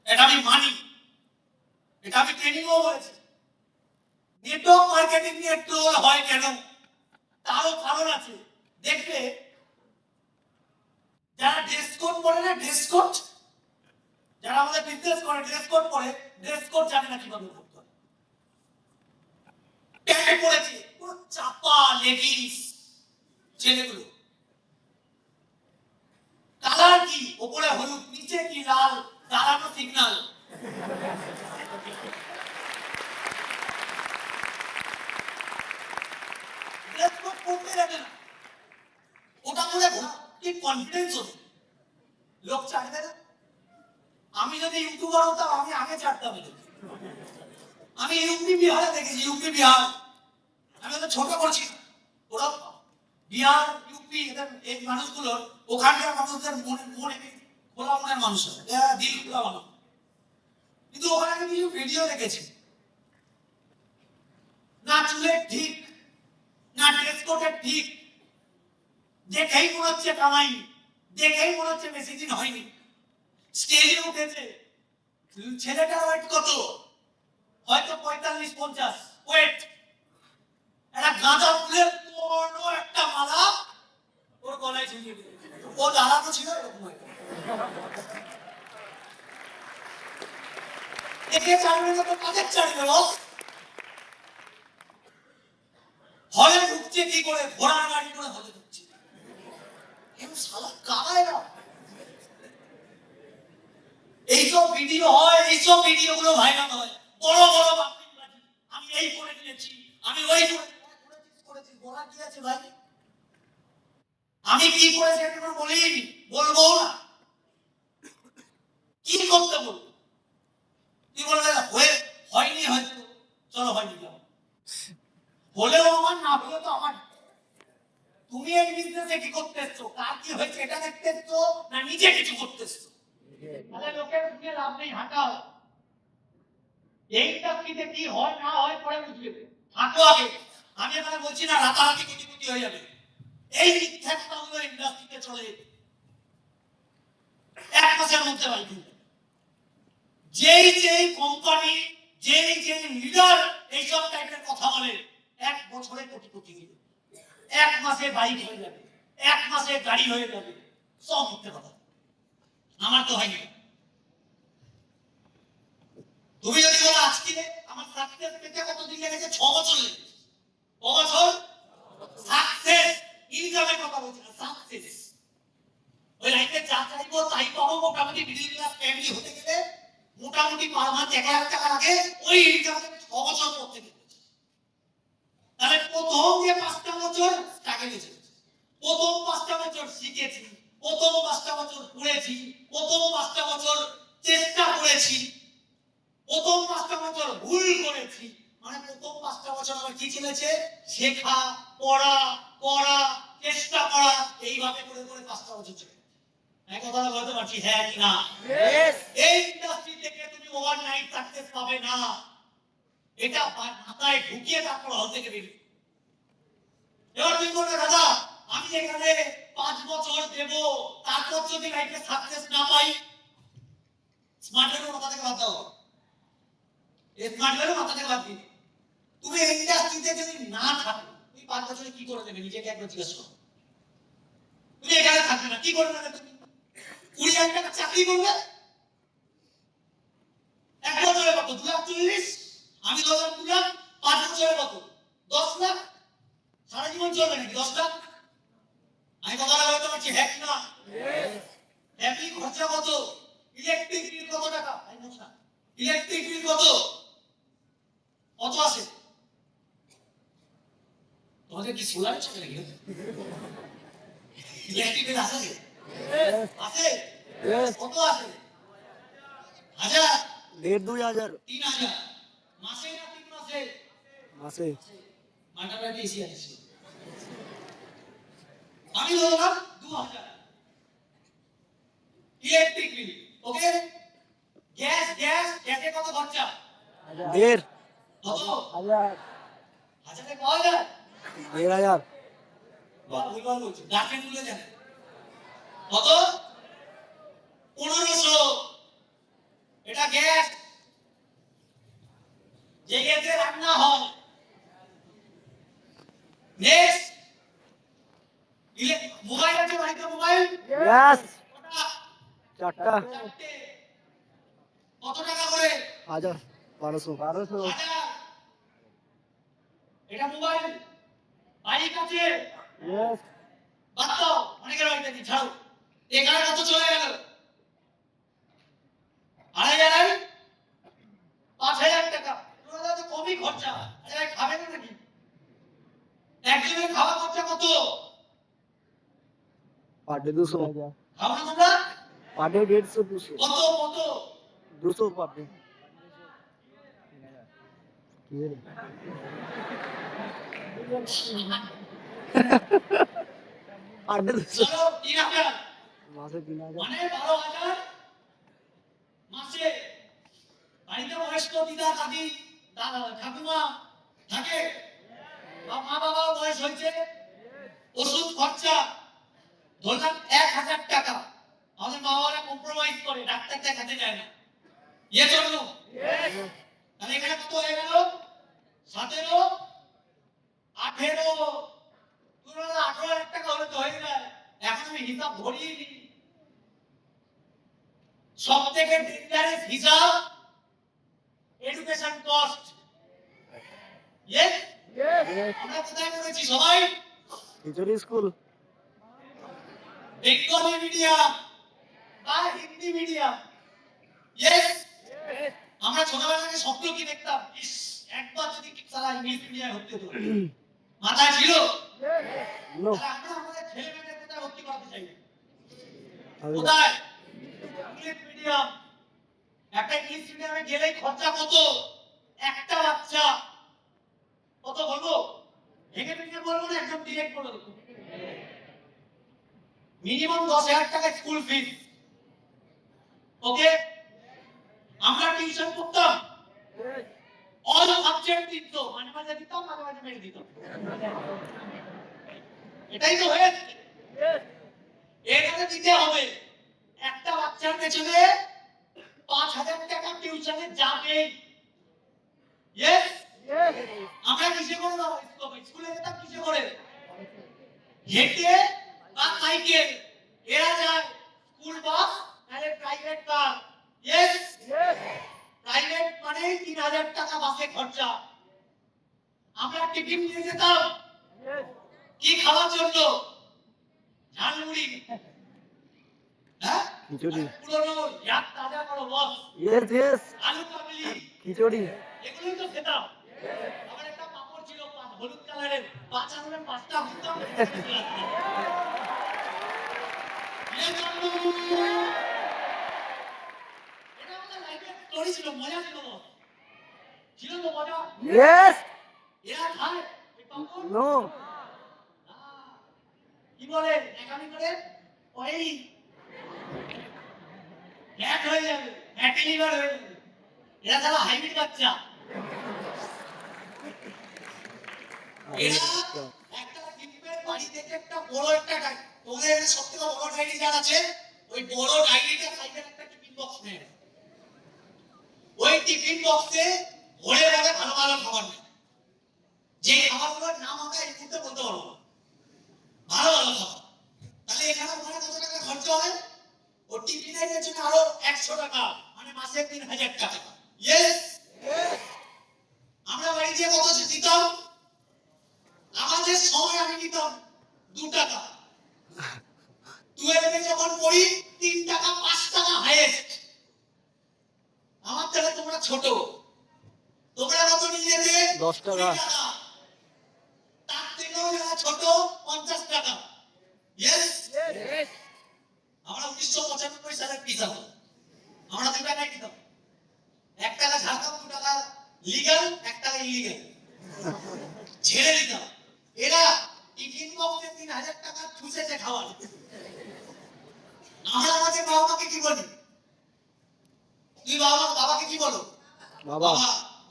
এটা আমি মানি, এটা আমি ট্রেনিংও করেছি। নেটওয়ার্ক মার্কেটিং নিয়ে ট্রোল হয় কেন? তারও কারণ আছে। দেখবে যারা ড্রেস কোড পরে না, ড্রেস কোড, যারা আমাদের বিজনেস করে ড্রেস কোড পরে, ড্রেস কোড জানে না কিভাবে করতে হয়। প্যান্ট পরেছে, পুরো চাপা লেগিংস, ছেলেগুলো কালার কি, উপরে হলুদ, নিচে কি লাল, দাঁড়ানো সিগন্যাল। ড্রেস কোড পরতে লাগে না, ওটা পরে কি কনফিডেন্স হতো, লোক চাইবে না। আমি যদি ইউটিউবার হতাম, আমি আগে ছাড়তাম। আমি ইউপি বিহারে দেখেছি, ইউপি বিহার, আমি তো ছোট করছি, ওরা বিহার ইউপি এদের এই মানুষগুলোর, ওখানকার মানুষদের মনে খোলা মনের মানুষ, দিল খোলা মানুষ। কিন্তু ওখানে আমি কিছু ভিডিও দেখেছি, না চুলের ঠিক, না ড্রেস কোডের ঠিক, দেখেই মনে হচ্ছে কামাই, দেখেই মনে হচ্ছে বেশি দিন হয়নি। স্টেজে উঠেছে, ছেলেটার ওয়েট কত? হয়তো 45-50 ওয়েট। একটা গাঁদা ফুলের বড় একটা মালা ওর গলায় ঝুলিয়ে দিল। ও দাঁড়ানো ছিল এরকম একটা। একে চাড়বে না তো কাদের চাড়বে বস? হলে ঢুকছে কি করে? ঘোড়ার গাড়ি করে হলে ঢুকছে। এম শালা কারা এরা? এইসব ভিডিও হয়, এইসব ভিডিও গুলো ভাইরাল হয়। বড় বড় বাপরিবাজি, আমি এই করে দিয়েছি, আমি ওই করেছি। বলা কি আছে ভাই? আমি কি করেছি একটু বলিনি, বলবো না। কি করতে বলবো? কি বলবে? হয়নি হয়তো, চলো হয়নি যাও। হলেও আমার, না হলেও তো আমার। তুমি এই বিজনেসে কি করতে এসছো? কার কি হয়েছে এটা দেখতে এসছো, না নিজে কিছু করতে এসছো? তাহলে লোকের দিয়ে লাভ নেই, হাঁটাও। এই ইন্ডাস্ট্রিতে কি হয় না হয় পরে বুঝবে। হাঁটো আগে। আমি এখানে বলছি না রাতারাতি কোটিপতি হয়ে যাবে। এই মিথ্যা কথাগুলো ইন্ডাস্ট্রিতে চলে এক মাসের মধ্যে বাইক। যেই কোম্পানি, যেই লিডার এইসব টাইপের কথা বলে, এক বছরে কোটিপতি হয়ে যাবে, এক মাসে বাইক হয়ে যাবে, এক মাসে গাড়ি হয়ে যাবে। সব মিথ্যা কথা। আমার তো হয়নি। তুমি যদি বলো আজকে আমার সাকসেস পেতে কতদিন লেগেছে? 6 বছর লেগেছে। ক বছর? সাকসেস, ইনকামের কথা বলছি না, সাকসেস। ওই লাইফে যা চাইবো তাই পাবো। মোটামুটি মিডল ক্লাস ফ্যামিলি হতে গেলে মোটামুটি পার মান্থ 1,000 টাকা লাগে। ওই ইনকাম 6 বছর পর থেকে। তাহলে প্রথম যে 5টা বছর টাকা গেছে, প্রথম 5টা বছর শিখেছি, প্রথম 5টা বছর পড়েছি, প্রথম 5টা বছর চেষ্টা করেছি, প্রথম 5টা বছর ভুল করেছি। মানে প্রথম 5টা বছর আমার কি চলেছে? শেখা, পড়া, পড়া, চেষ্টা করা, এইভাবে করে করে 5টা বছর চলে। এক কথা বলতে পারছি হ্যাঁ কি না? এই ইন্ডাস্ট্রি থেকে তুমি ওভারনাইট সাকসেস পাবে না। এটা মাথায় ঢুকিয়ে তারপর হল থেকে বেরিয়ে। এবার তুমি বলবে দাদা আমি এখানে 5 বছর দেব, তারপর যদি লাইফে সাকসেস না পাই? স্মার্ট ওয়ার্কের মাথা থেকে বাদ দাও। স্মার্ট ওয়ার্কের মাথা থেকে বাদ দিই। তুমি ইন্ডাস্ট্রিতে যদি না থাকো, তুমি 5 বছরে কি করে দেবে? নিজেকে একবার জিজ্ঞেস করো। তুমি এখানে থাকবে না, কি করবে না? তুমি 20,000 টাকা চাকরি করবে, 1 বছরে কত? 2,40,000। আমি 2,000 দিলাম, 5 বছরে কত? 10 লাখ। সারা জীবন চলবে নাকি 10 লাখ? আমি কথাটা বলতে পারছি হ্যাঁ কি না? হ্যাপি খরচা কত? ইলেকট্রিক বিল কত টাকা? ইলেকট্রিক বিল কত? কত আছে? তোমাদের কি সোলার চলে নাকি? ইলেকট্রিক বিল আছে? আছে? কত আছে? 1000? 1,500-2,000 3,000? মাসে না 3 মাসে? মাসে। মাটাটা বেশি আছে। আমি ধরলাম 2,000 ইলেকট্রিক বিল। ওকে, গ্যাসে কত খরচা? 1,500 কত? 1,000 হাজারে পাওয়া যায়? 1,500 বাহ, ভুলভাল বলছো। ডাকেন বলে জানে কত? 1,500। এটা গ্যাস, যে গ্যাসে রান্না হয়। নেক্সট, মোবাইল আছে বাড়িতে? মোবাইল গ্যাস কটা? 4টা। 4টে। কত টাকা করে? 1,000 1200 হাজার। এটা মোবাইল। বাইক আছে? ইয়েস। বাদ দাও, অনেকের বাড়িতে নেই, ছাড়ো। এখানে কত চলে গেল? 2,500, 5,000 টাকা। তোমরা তো কমই খরচা। আরে খাবে না নাকি? একজনের খাওয়া খরচা কত? পার ডে 200 খাও না তোমরা? পার ডে 150 200 কত কত? 200 পার ডে। পার ডে 200 চলো 3,000। মাসে 3,000 মানে 12,000 মাসে। বাড়িতে বয়স্ক দিদা দাদি ঠাকুমা থাকে, মা বাবা বয়স হয়েছে, ওষুধ খরচা ধরলাম 1,000 টাকা। আমাদের মা বাবারা কম্প্রোমাইজ করে, ডাক্তার দেখাতে যায় না। Yes or no? তাহলে এখানে কত হয়ে গেল? 17, 18, 18,000 টাকা হলে তো হয়ে যায়। এখন আমি হিসাব ধরিয়ে দিই। সব থেকে ডেঞ্জারাস হিসাব এডুকেশন কস্ট। ইয়েস, আমরা কোথায় পড়েছি সবাই? খিচুড়ি স্কুল। বেঙ্গলি মিডিয়াম বা হিন্দি মিডিয়াম। ইয়েস, আমরা ছোটবেলা থেকে স্বপ্ন কি দেখতাম? ইস, একবার যদি সারা ইংলিশ মিডিয়ামে ভর্তি হতো। মাথায় ছিল? নো। তাহলে আমরা আমাদের ছেলে মেয়েদের কোথায় ভর্তি করাতে চাই? আমি না। কোথায়? English medium. একটা ইংলিশ মিডিয়ামে গেলেই খরচা কত? একটা বাচ্চা কত বলবো? ভেঙে ভেঙে বলবো না, একদম ডিরেক্ট বলে দেবো। মিনিমাম 10,000 টাকা স্কুল ফিস। ওকে, আমরা টিউশন করতাম, অল সাবজেক্ট দিত, মাঝে মাঝে দিতাম, মাঝে মাঝে মেরে দিতাম। এটাই তো হয়েছে। এখানে দিতে হবে। একটা বাচ্চার পেছনে 5,000 টাকা টিউশনে যাবে। ইয়েস, আমরা কিসে করে যাবো? স্কুলে যেতাম কিসে করে? হেঁটে বা সাইকেল। এরা যায় স্কুল বাস, নাহলে প্রাইভেট কার। ইয়েস, প্রাইভেট মানে 3,000 টাকা বাসে খরচা। আমরা টিফিন নিয়ে যেতাম কি খাওয়ার জন্য? ঝালমুড়ি। হ্যাঁ, খিচুড়ি। পুরনো ইয়াদ তাজা করো বস। ইয়েস। আলু কাবলি, খিচুড়ি। এগুলোই তো খেতাম। আবার একটা পাপড় ছিল হলুদ কালারের, 5 আঙুলের 5টা হতাম। এটা আমাদের লাইফের স্টোরি ছিল, মজা ছিল বস। ছিল তো মজা? ইয়েস। এরা খায় এই পাপড়? নো। কি বলে একামি করে? ওই ফ্যাট হয়ে যাবে, ফ্যাটি লিভার হয়ে যাবে। এরা যারা হাইব্রিড বাচ্চা, এরা একটা ডিমের বাড়ি থেকে একটা বড় একটা তোমাদের এখানে সবথেকে বড় ডায়েরি যার আছে, ওই বড় ডায়েরিটা সাইডে একটা টিফিন বক্স নেয়। ওই টিফিন বক্সে ভরে ভরে ভালো ভালো খাবার নেয়। যে খাবারগুলোর নাম আমরা এই মুহূর্তে বলতে পারবো না। ভালো ভালো খাবার। তাহলে এখানে ওখানে কত টাকা খরচ হয়? ও টিফিনের পেছনে আরো 100 টাকা, মানে মাসে 3,000 টাকা। ইয়েস, আমরা বাড়ি দিয়ে কত দিতাম? আমাদের সময় আমি দিতাম 2 টাকা। 12 এ যখন পড়ি 3 টাকা 5 টাকা হাইয়েস্ট। আমার থেকে তোমরা ছোট, তোমরা কত নিয়ে যেতে? 10 টাকা। 20 টাকা। তার থেকেও যারা ছোট 50 টাকা। ইয়েস, আমরা 1995 সালে পিসাব, আমরা 2 টাকায় দিতাম। 1 টাকা ঝাড়তাম, 2 টাকা লিগ্যাল, 1 টাকা ইলিগ্যাল। ছেড়ে দিতাম। এরা টিফিন বক্সে 3,000 টাকা ঠুসেছে খাওয়ার। আমরা আমাদের বাবা মাকে কি বলি? তুই বাবাকে কি বলো? বাবা।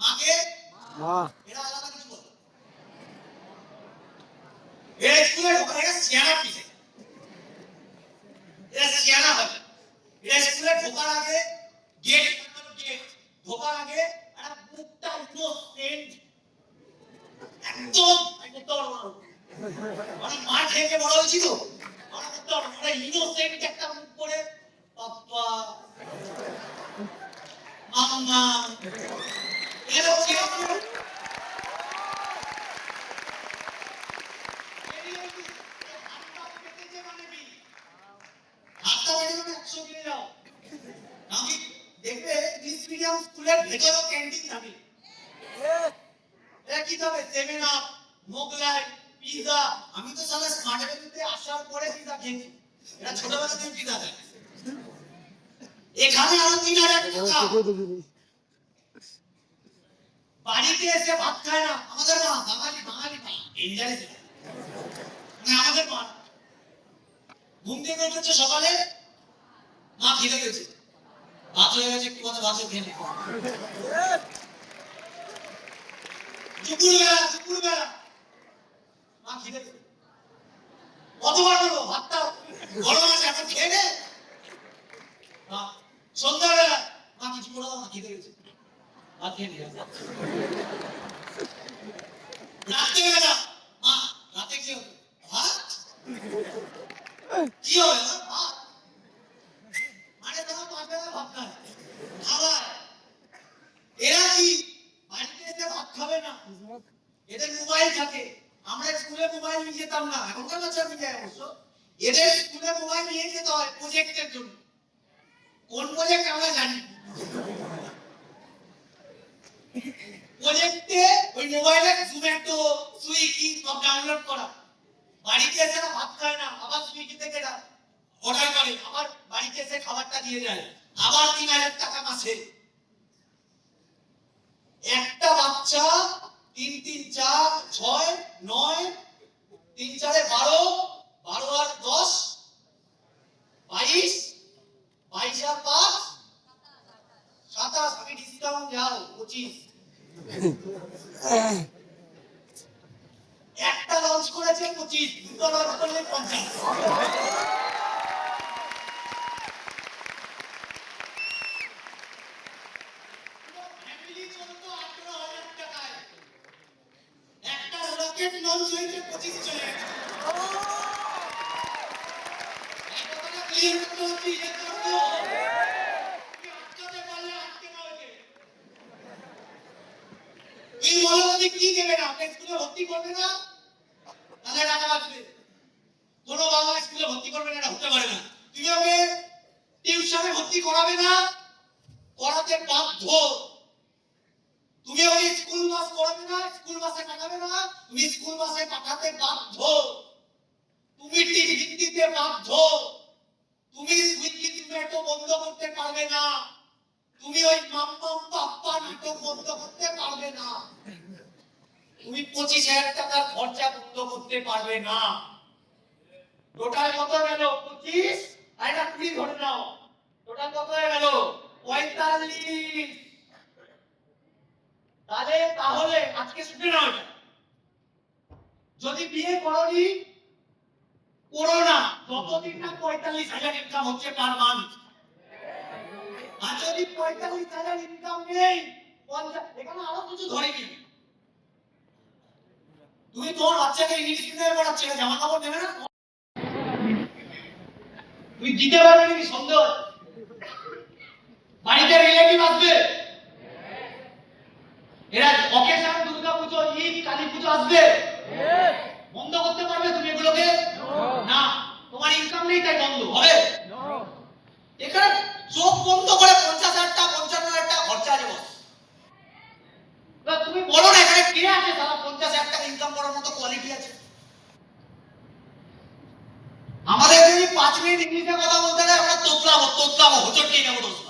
মাকে মা। এরা আলাদা কিছু বলো। এরা স্কুলে ঢোকার আগে সিয়ানা পিছে, এরা সিয়ানা হবে। এরা স্কুলে ঢোকার আগে গেট ঢোকার আগে একটা মুখটা ইনোসেন্ট, একদম মানে মার খেয়ে বড় হয়েছি তো, আমরা একদম ইনোসেন্ট একটা মুখ করে পাপ্পা মাম্মা এরা দেখবে ইংলিশ মিডিয়াম স্কুলের ভেতরেও ক্যান্টিন থাকে। এরা কি খাবে? 7 আপ, মোগলাই, পিজা। আমি তো সারা স্মার্ট এভিনিউতে আসার পরে পিজা খেয়েছি। এরা ছোটবেলা থেকে পিজা খায়। এখানে আরো 3,000 টাকা। বাড়িতে এসে ভাত খায় না আমাদের মা, বাঙালি মা ডেঞ্জারাস। মানে আমাদের মা ঘুম থেকে উঠেছে সকালে, মা খিদে গেছে, ভাত হয়ে গেছে, একটু কথা ভাত খেয়ে নে। দুপুরবেলা মা খিদে গেছে, কতবার বলবো ভাতটা গরম আছে এখন খেয়ে নে। সন্ধ্যাবেলা মা কিছু করে দাও না, রাত্রেবেলা মা রাতে কি হবে ভাত কি হবে ভাত মানে তোমার পাঁচ বেলা ভাত খায় খাবার এরা কি বাড়িতে এসে ভাত খাবে না এদের মোবাইল থাকে আমরা স্কুলে মোবাইল নিয়ে যেতাম না এখনকার বাচ্চা নিয়ে যায় অবশ্য এদের স্কুলে মোবাইল নিয়ে যেতে হয় প্রজেক্টের জন্য কোন প্রজেক্ট আমরা জানি প্রজেক্টে ওই মোবাইলে জোম্যাটো সুইগি সব ডাউনলোড করা বাড়িতে এসে না ভাত খায় না আবার সুইগি থেকে অর্ডার করে আবার বাড়িতে এসে খাবারটা দিয়ে যায় আবার 3000 টাকা মাসে একটা বাচ্চা 3 3 4 6 9 3 4 12 12 আর 10 22 22 আর 5 27 আমি ডিসকাউন্ট যাও 25 একটা লঞ্চ করেছে 25 দুটো লঞ্চ করলে 50 ফ্যামিলি চলতো 18,000 টাকায় একটা রকেট লঞ্চ হয়েছে 25 চলে গেছে এই কথাটা ক্লিয়ার করতে হচ্ছে এটা করতে তুমি আটকাতে পারলে আটকে নাও একে এই মৌলবাদী কি দেবে না আপনি স্কুলে ভর্তি করবে না তাহলে টাকা বাঁচবে কোনো বাবা স্কুলে ভর্তি করবে না হতে পারে না তুমি ওকে টিউশনে ভর্তি করাবে না করাতে বাধ্য তুমি ওই স্কুল বাস করাবে না স্কুল বাসে পাঠাবে না তুমি স্কুল বাসে পাঠাতে বাধ্য তুমি টিফিন দিতে বাধ্য তুমি সুইগি জোম্যাটো বন্ধ করতে পারবে না তুমি ওই মাম্মাম পাপ্পা নাটক বন্ধ করতে পারবে না তুমি 25,000 টাকার খরচা বন্ধ করতে পারবে না টোটাল কত গেল 25 আর এটা 20 ধরে নাও টোটাল কত হয়ে গেল 45 তাহলে আজকে শুনে নাও যদি বিয়ে করোনি করোনা যতদিন না 45,000 ইনকাম হচ্ছে পার মান্থ আর যদি 45,000 ইনকাম নেই 50 এখানে আরো কিছু ধরে কি তুমি তোমার বাচ্চাকে ইংলিশ মিডিয়ামে পড়াচ্ছ জামা কাপড় দেবে না তুমি দিতে পারবে নাকি সন্দেহ বাড়িতে রিলেটিভ আসবে এরা অকেশন দুর্গা পুজো ঈদ কালী পুজো আসবে বন্ধ করতে পারবে তুমি এগুলোকে না তোমার ইনকাম নেই তাই বন্ধ হবে এখানে চোখ বন্ধ করে 50,000 টাকা 55,000 টাকা খরচা আছে বস তুমি বলো না এখানে কে আছে সারা 50,000 টাকা ইনকাম করার মতো কোয়ালিটি আছে আমাদের যদি 5 মিনিট ইংলিশে কথা বলতে হয় আমরা তোতলাবো হোচটকে নেবো দোস্ত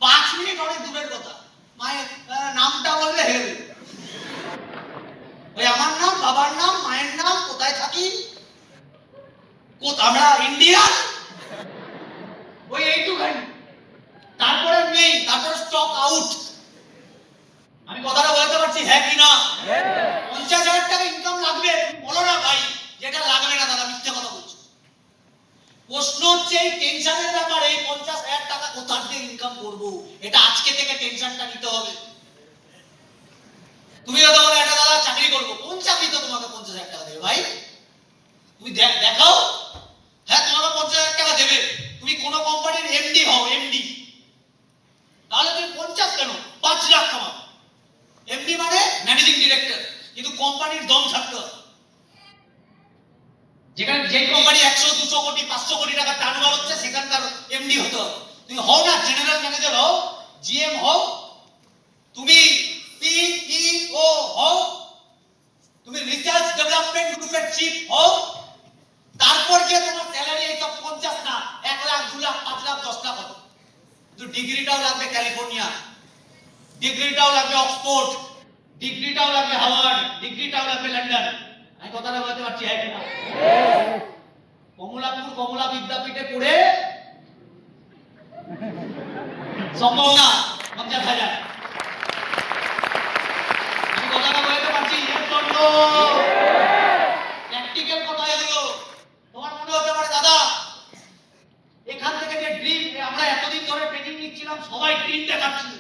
5 মিনিট অনেক দূরের কথা মায়ের নামটা বললে হেরে ওই আমার নাম বাবার নাম মায়ের নাম কোথায় থাকি আমরা ইন্ডিয়ান ওই এইটুখানি তারপরে নেই তারপরে স্টক আউট আমি কথাটা বলতে পারছি হ্যাঁ কি না 50,000 টাকা ইনকাম লাগবে বলো না ভাই যেটা লাগবে না দাদা মিথ্যে কথা বলছো প্রশ্ন হচ্ছে এই টেনশনের ব্যাপার এই 50,000 টাকা কোথা থেকে ইনকাম করব এটা আজকে থেকে টেনশনটা নিতে হবে তুমি হয়তো বলে একটা দাদা চাকরি করবো কোন চাকরি তো তোমাকে 50,000 টাকা দেবে ভাই তুমি দেখাও হ্যাঁ তোমাকে 50,000 টাকা দেবে তুমি কোন কোম্পানির এমডি হও এমডি তাহলে তুমি 50 কেন 5 লাখ কামাও এমডি মানে ম্যানেজিং ডিরেক্টর কিন্তু কোম্পানির দম থাকতে হবে যেখানে যে কোম্পানি 100 200 কোটি 500 কোটি টাকা টার্নওভার হচ্ছে সেখানকার এমডি হতে হবে তুমি হও না জেনারেল ম্যানেজার হও জিএম হও তুমি সিইও হও তুমি রিসার্চ ডেভেলপমেন্ট গ্রুপের চিফ হও তারপর গিয়ে তোমার স্যালারি এই সব 50 না 1 লাখ 2 লাখ 5 লাখ 10 লাখ হবে কিন্তু ডিগ্রিটাও লাগবে ক্যালিফোর্নিয়া ডিগ্রিটাও লাগবে অক্সফোর্ড ডিগ্রিটাও লাগবে হার্ভার্ড ডিগ্রিটাও লাগবে লন্ডন আমি কথাটা বলতে পারছি হ্যাঁ কিনা কমলা বিদ্যাপীঠে পড়ে সম্ভব না 50,000 আমি কথাটা বলতে পারছি এর জন্য প্র্যাকটিক্যাল কথা এগুলো তোমার মনে হতে পারে দাদা এখান থেকে যে ড্রিম আমরা এতদিন ধরে ট্রেনিং নিচ্ছিলাম সবাই ড্রিম দেখাচ্ছিল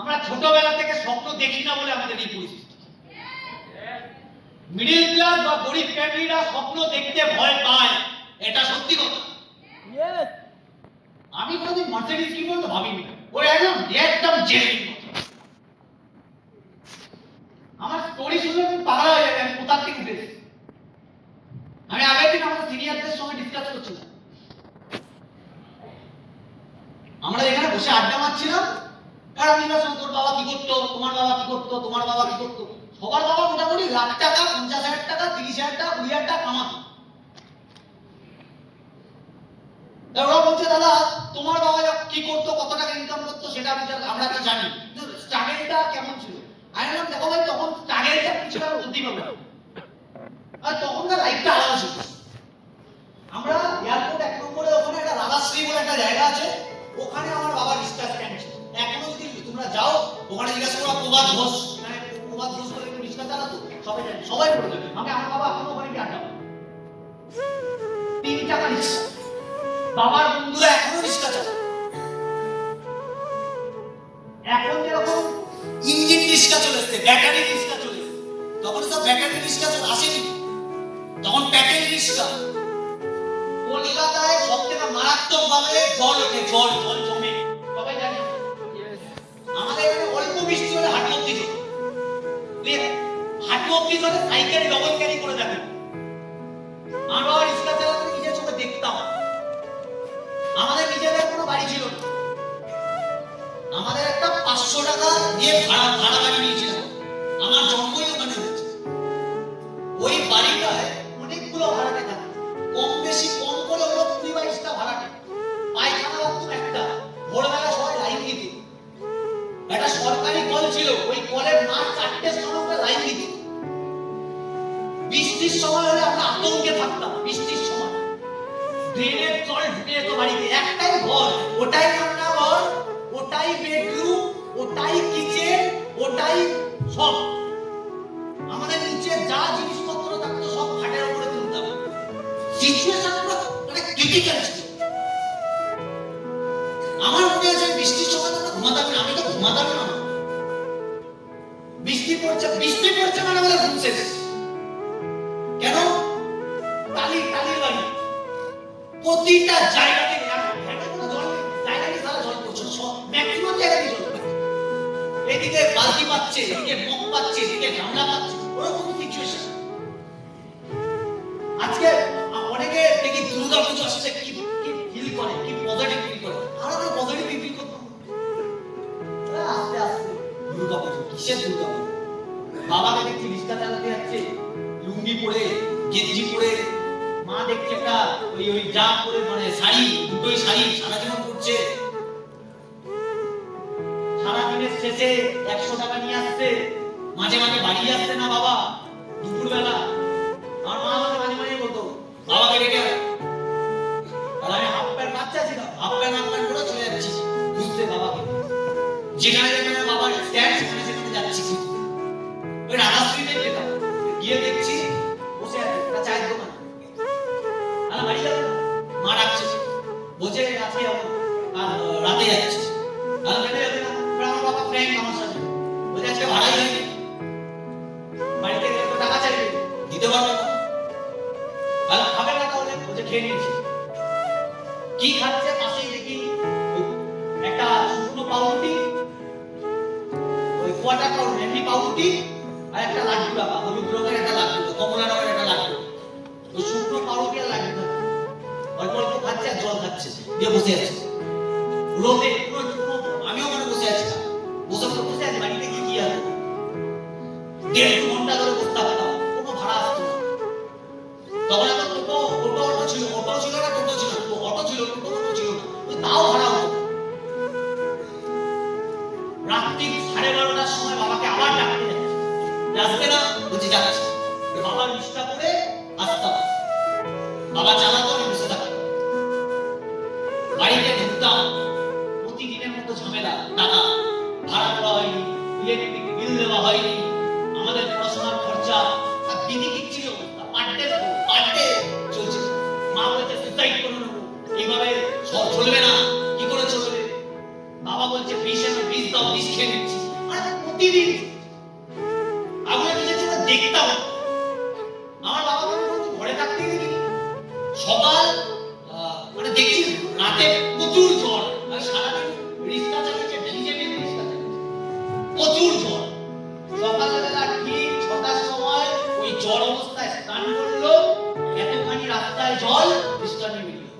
আমরা ছোটবেলা থেকে স্বপ্ন দেখি না বলে আমাদের এই পরিস্থিতি। মিডিল ক্লাস বা গরিব ফ্যামিলিরা স্বপ্ন দেখতে ভয় পায়, এটা সত্যি কথা। ইয়েস আমি কোনোদিন মার্সিডিজ কিনবো তো ভাবিনি, ওই একদম জেনুইন কথা। আমার স্টোরি শুনলে তুমি পাগল হয়ে যাবে, আমি কোথা থেকে উঠেছি। আমি আগের দিন আমাদের সিনিয়রদের সঙ্গে ডিসকাস করছিলাম, আমরা এখানে বসে আড্ডা মারছিলাম, আর আমি বললাম তোর বাবা কি করতো, তোমার বাবা কি করতো, তোমার বাবা কি করতো। সবার বাবা মোটামুটি লাখ টাকা, 50,000 টাকা, 30,000 টাকা, 20,000 টাকা কামাতো। ওরা বলছে দাদা তোমার বাবা কি করতো, কত টাকা ইনকাম করতো সেটা আমরা তো জানি, কিন্তু স্ট্রাগলটা কেমন ছিল। আমি বললাম দেখো ভাই, তখন স্ট্রাগলটা কি ছিল আমি বলতেই পারবো না, আর তখনকার লাইফটা আলাদা ছিল। আমরা এয়ারপোর্ট 1 নম্বরে ওখানে একটা রাধাশ্রী বলে একটা জায়গা আছে, ওখানে আমার বাবা রিক্সা স্ট্যান্ড ছিল। এখনো যদি তোমরা যাও ওখানে জিজ্ঞাসা করো প্রভাত ঘোষ, মানে প্রভাত ঘোষ বলে একটু রিক্সা চালাতো, সবাই জানে, সবাই বলে দেবে। আমার বাবা এখনো ওখানে গিয়ে আড্ডা মারে। 3 টাকা রিক্সা, বাবার বন্ধুরা এখনো রিক্সা চালায়। এখন যেরকম ইঞ্জিন রিক্সা চলেছে, ব্যাটারি রিক্সা চলেছে, তখন সব ব্যাটারি রিক্সা আসেনি, তখন প্যাকেল রিক্সা। কলকাতায় সবথেকে মারাত্মক ভাবে জল ওঠে, জল জমে, সবাই জানে। আমাদের এখানে অল্প বৃষ্টি হলে হাঁটু অব্দি জল, হাঁটু অব্দি জলে সাইকেল ডবল ক্যারি করে যাবে। আমার বাবা রিক্সা চালাতে নিজের চোখে দেখতাম। আমাদের নিজেদের কোনো বাড়ি ছিল না, আমাদের একটা 500 টাকা দিয়ে ভাড়া বাড়ি নিয়েছিলাম। আমার জন্মই ওখানে হয়েছে। ওই বাড়িটায় অনেকগুলো ভাড়াটে থাকে, কম বেশি কম করে হলো 20-22টা ভাড়াটে। পায়খানা বাথরুম একটা, ভোরবেলা সবাই লাইন দিত। একটা সরকারি কল ছিল, ওই কলের মাঠ 4টের সময় লাইন দিত। বৃষ্টির সময় হলে আমরা আতঙ্কে থাকতাম, বৃষ্টির সময় ড্রেনের জল ঢুকে যেত বাড়িতে। একটাই ঘর, ওটাই রান্নাঘর, ওটাই বেডরুম, ওটাই কিচেন, ওটাই সব। আমাদের নিচে যা জিনিসপত্র থাকতো সব খাটের উপরে তুলতাম। সিচুয়েশন পুরো মানে ক্রিটিক্যাল ছিল। আমার মনে আছে বৃষ্টির সময় আমরা ঘুমাতাম না, আমি তো ঘুমাতাম না। বৃষ্টি পড়ছে মানে আমাদের ঘুম শেষ। কেন? টালির বাড়ি, প্রতিটা জায়গাতে কোনো জল নেই, জায়গাতে সারা জল পড়ছে, ম্যাক্সিমাম জায়গাতে জল। এদিকে বালতি পাচ্ছে, এদিকে মগ পাচ্ছে, এদিকে গামলা পাচ্ছে, ওরকম সিচুয়েশন। আজকে অনেকে দেখি দুর্গা পুজো আসছে কি ফিল করে, কি পজিটিভ ফিল করে। আমরা পজিটিভ ফিল করতাম আস্তে আস্তে। দুর্গা পুজো কিসের দুর্গা পুজো? বাবাকে দেখছি রিক্সা চালাতে যাচ্ছে, লুঙ্গি পরে, গেঞ্জি পরে। মা দেখছে একটা ওই যা পরে, মানে শাড়ি, দুটোই শাড়ি সারা জীবন পরছে। সারাদিনের শেষে 100 টাকা নিয়ে আসছে, মাঝে মাঝে বাড়ি আসছে না বাবা দুপুরবেলা। আমার মা আমাকে মাঝে মাঝে বলতো বাবাকে ডেকে, আমি হাফ প্যান্ট বাচ্চা ছিলাম, হাফ প্যান্ট করে চলে যাচ্ছি বুঝতে বাবাকে। যেখানে যেখানে বাবার স্ট্যান্ড সেখানে যাচ্ছি। ওই রাধাশ্রীতে যেতাম, গিয়ে দেখছি বসে আছে একটা চায়ের দোকান। বাড়ি যাবো না, মা ডাকছে, বলছে আজকে রাতে যাচ্ছে। আমার বাবা ফ্রেন্ড আমার সাথে বলছে আজকে ভাড়াই হয়নি, বাড়িতে গেলে তো টাকা চাইবে, দিতে পারবে না। খাবে না তাহলে? বলছে খেয়ে নিয়েছি। কি খাচ্ছে? পাশেই দেখি একটা শুকনো পাউরুটি, ওই কোয়াটার পাউরুটি, এমনি পাউরুটি, আর একটা লাড্ডু রাখা, হলুদ রঙের একটা লাড্ডু, কমলা রঙের একটা লাড্ডু। ওই শুকনো পাউরুটি আর লাড্ডু অল্প অল্প খাচ্ছে আর জল খাচ্ছে, দিয়ে বসে আছে রোদে। আমিও ওখানে বসে আছি, বসে আছি। বাড়িতে গিয়ে কি আছে 1.5 ঘন্টা ধরে বসে থাকতাম, কোনো ভাড়া আসতো না। তখন একটা অটো ছিল, অটো ছিল না, টোটো ছিল, অটো ছিল, টোটো ছিল না, তাও ভাড়া হতো। রাত্রি 12:30টার সময় বাবাকে আবার ডাকতে যাচ্ছে, না বলছি যাচ্ছে। বাবা রিক্সা করে আসতাম, বাবা চালাতো, আমি বসে থাকতাম। বাড়িতে ঢুকতাম, প্রতিদিনের মতো ঝামেলা, টাকা ভাড়া দেওয়া হয়নি, ইলেকট্রিক বিল দেওয়া হয়নি, আমাদের পড়াশোনার খরচা। আর দিদি কি ছিল পার্টে চলছে। মা বলেছে সুসাইড করে নেবো, এইভাবে চলবে না, কি করে চলবে? বাবা বাবা বলছে বিষ এনে বিষ দাও, বিষ খেয়ে নিচ্ছি। আর প্রতিদিন আগুনে নিজের চোখে দেখতাম। আমার বাবা ঘরে থাকতেই দেখি সকাল মানে দেখি রাতে প্রচুর জ্বর, আর সারাদিন রিক্সা চালিয়েছে, ভিজে রিক্সা চালিয়েছে, প্রচুর জ্বর। সকালবেলা ঠিক 6টার সময় ওই জ্বর অবস্থায় স্নান করলো, এতখানি রাস্তায় জল রিক্সা নিয়ে বেরিয়ে।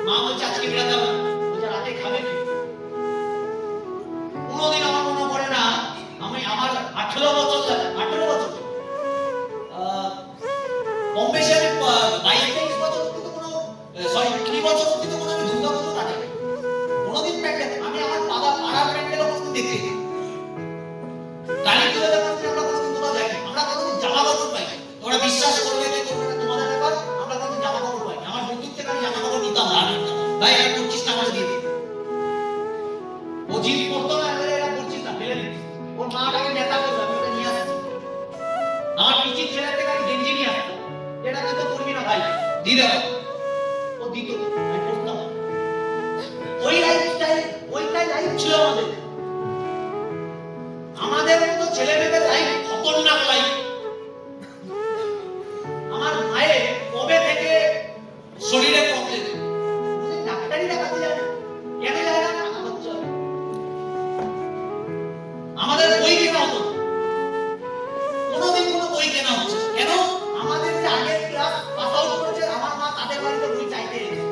মা বলছে আজকে বেরাতে হবে, বলছে রাতে খাবে কি? কোনোদিন আমার মনে পড়ে না, আমি আমার 18 বছর কম বেশি আমি 22-23 বছর অব্দি কোনো 20 বছর অব্দি কোনো আমি দুর্গা পুজো কাটে কোনোদিন প্যান্ডেল আমি আমার বাবা পাড়ার প্যান্ডেলও কোনোদিন দেখি কালী পুজোতে কোনোদিন আমরা কোনোদিন কোথাও যাইনি, আমরা কোনোদিন জামা কাপড় পাই। তোমরা বিশ্বাস করবে কি করবে না তোমাদের ব্যাপার, আমরা কোনোদিন জামা কাপড় পাই। আমার বন্ধুর থেকে আমি জামা কাপড় নিতাম না, ভাই আর 25 টাকা দিয়ে দিই। ও জিদ করতো না, এরা 25 টাকা ফেলে দিত। ওর মা আমাকে নেতা করলো, আমি ওটা নিয়ে আসছি। আমার পিচির ছেলের থেকে আমি গেঞ্জি নিয়ে আসতাম, এটা কিন্তু করবি না ভাই, দিয়ে দাও। ও দিত, আমি করতাম। ওই লাইফস্টাইল, ওইটাই লাইফ ছিল আমাদের। আমাদের মতো ছেলে মেয়েদের লাইফ খতরনাক লাইফ। আমার মায়ের কবে থেকে শরীরে প্রবলেম, ডাক্তারি দেখাতে যায় কেন যায় না, টাকা খরচ হয়। আমাদের বই কেনা হতো, কোনোদিন কোনো বই কেনা হচ্ছে কেন? আমাদের যে আগের ক্লাস পাস আউট করেছে, আমার মা তাদের বাড়িতে বই চাইতে এসেছে,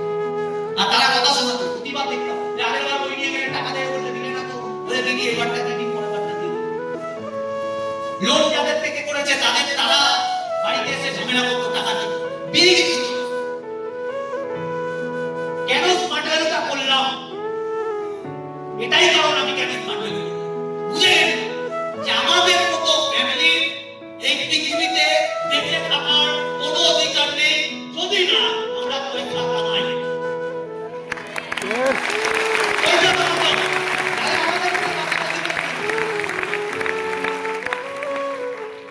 আর তারা কথা শোনাতো, প্রতিবার দেখতাম যে আগের বার বই নিয়ে গেলে টাকা দেয়, বললে দিলে না তো বলে দিদি এবারটা দিদি পরেরবারটা দিদি। লোন যাদের থেকে করেছে তাদের তারা বাড়িতে এসে ঝামেলা করতো টাকা দিতে, বিড়ি দিত। কেন স্মার্ট ভ্যালুটা করলাম? এটাই কারণ আমি কেন স্মার্ট ভ্যালু বুঝে গেছি যে আমাদের মতো ফ্যামিলি এই পৃথিবীতে বেঁচে থাকার কোনো অধিকার নেই যদি না আমরা পয়সা কামাই। পয়সা কামাতে হবে।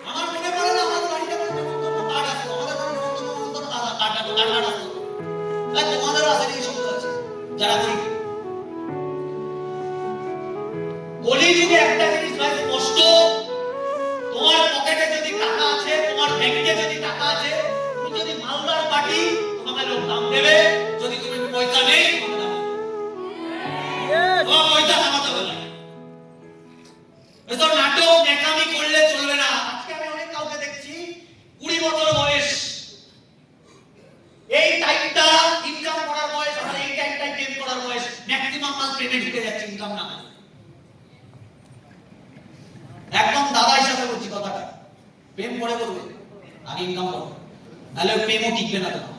আমার মনে পড়ে না, আমার বাড়িতে কোনো নেমন্তন্ন কার্ড আসতো, আমাদের কোনো নেমন্তন্ন কার্ড আসতো, তোমাদেরও আছে এই শব্দ আছে যারা করি। কলিযুগে একটা জিনিস ভাই স্পষ্ট, তোমার পকেটে যদি টাকা আছে, তোমার ব্যাংকে যদি টাকা আছে, তুমি যদি মালদার পার্টি, তোমাকে লোক দাম দেবে। যদি তুমি পয়সা নেই, তোমাকে দাম দেবে। তোমার পয়সা কামাতে হবে না। এসব নাটক নেকামি করলে চলবে না। আজকে আমি অনেক কাউকে দেখছি 20 বছর বয়স, এই টাইমটা ইনকাম করার বয়স, আর এই টাইমটা গেম করার বয়স, ম্যাক্সিমাম মাস প্রেমে ঢুকে যাচ্ছে ইনকাম না করে। একদম দাদা হিসাবে বলছি কথাটা, প্রেম পরে করবে, আগে ইনকাম করো, তাহলে প্রেমও টিকবে না তোমার।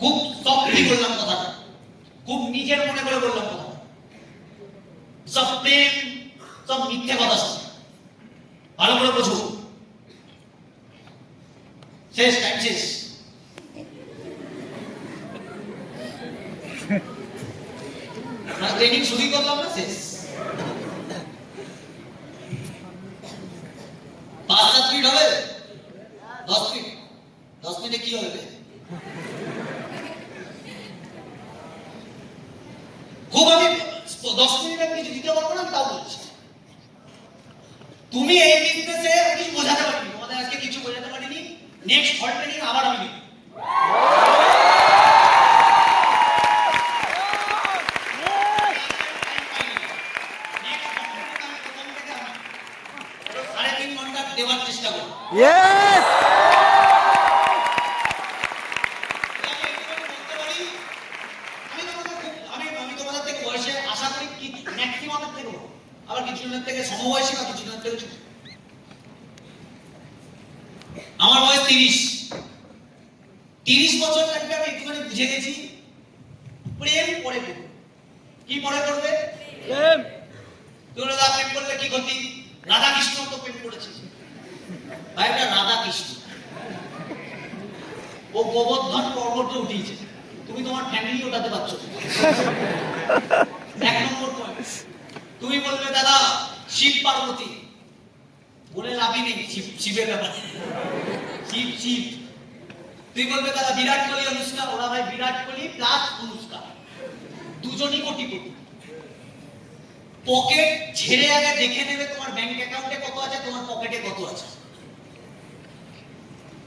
খুব সফটলি বললাম কথাটা, খুব নিজের মনে করে বললাম কথাটা। সব প্রেম, সব মিথ্যে কথা, ভালো করে বোঝো। শেষ, টাইম শেষ। ট্রেনিং শুরু করলাম না, শেষ। 5-7 মিনিট হবে, 10 মিনিট, 10 মিনিটে কি হবে? খুব আমি 10 মিনিটে কিছু দিতে পারবো না, তাও বলছি। তুমি এই বিজনেসে কিছু বোঝাতে পারিনি, তোমাদের আজকে কিছু বোঝাতে পারিনি। নেক্সট হল ট্রেনিং আবার আমি দিব। দেওয়ার চেষ্টা করো। ইয়েস আমি তোমাদের থেকে বয়সে আশা করি কি ম্যাক্সিমামের থেকে বড়, আবার কিছু জনের থেকে সমবয়সী বা কিছু জনের থেকে ছোট। আমার বয়স 30 বছর লাগবে। আমি একটুখানি বুঝে গেছি প্রেম পরে করবে। কি পরে করবে? প্রেম। তোমরা প্রেম করলে কি ক্ষতি? রাধা কৃষ্ণ তো প্রেম করেছে ভাইটা, রাধা কৃষ্ণ ও গোবর্ধন পর্বতে উঠিয়েছে, তুমি তোমার ফ্যামিলি ওঠাতে পারছো। 1 নম্বর পয়েন্ট। তুমি বলবে দাদা শিব পার্বতী, বলে লাভই নেই, শিবের ব্যাপারে শিব। তুই বলবে দাদা বিরাট কোহলি অনুষ্কা, ওরা ভাই বিরাট কোহলি প্লাস অনুষ্কা, দুজনই কোটিপতি। পকেট ঝেড়ে আগে দেখে নেবে তোমার ব্যাংক অ্যাকাউন্টে কত আছে, তোমার পকেটে কত আছে।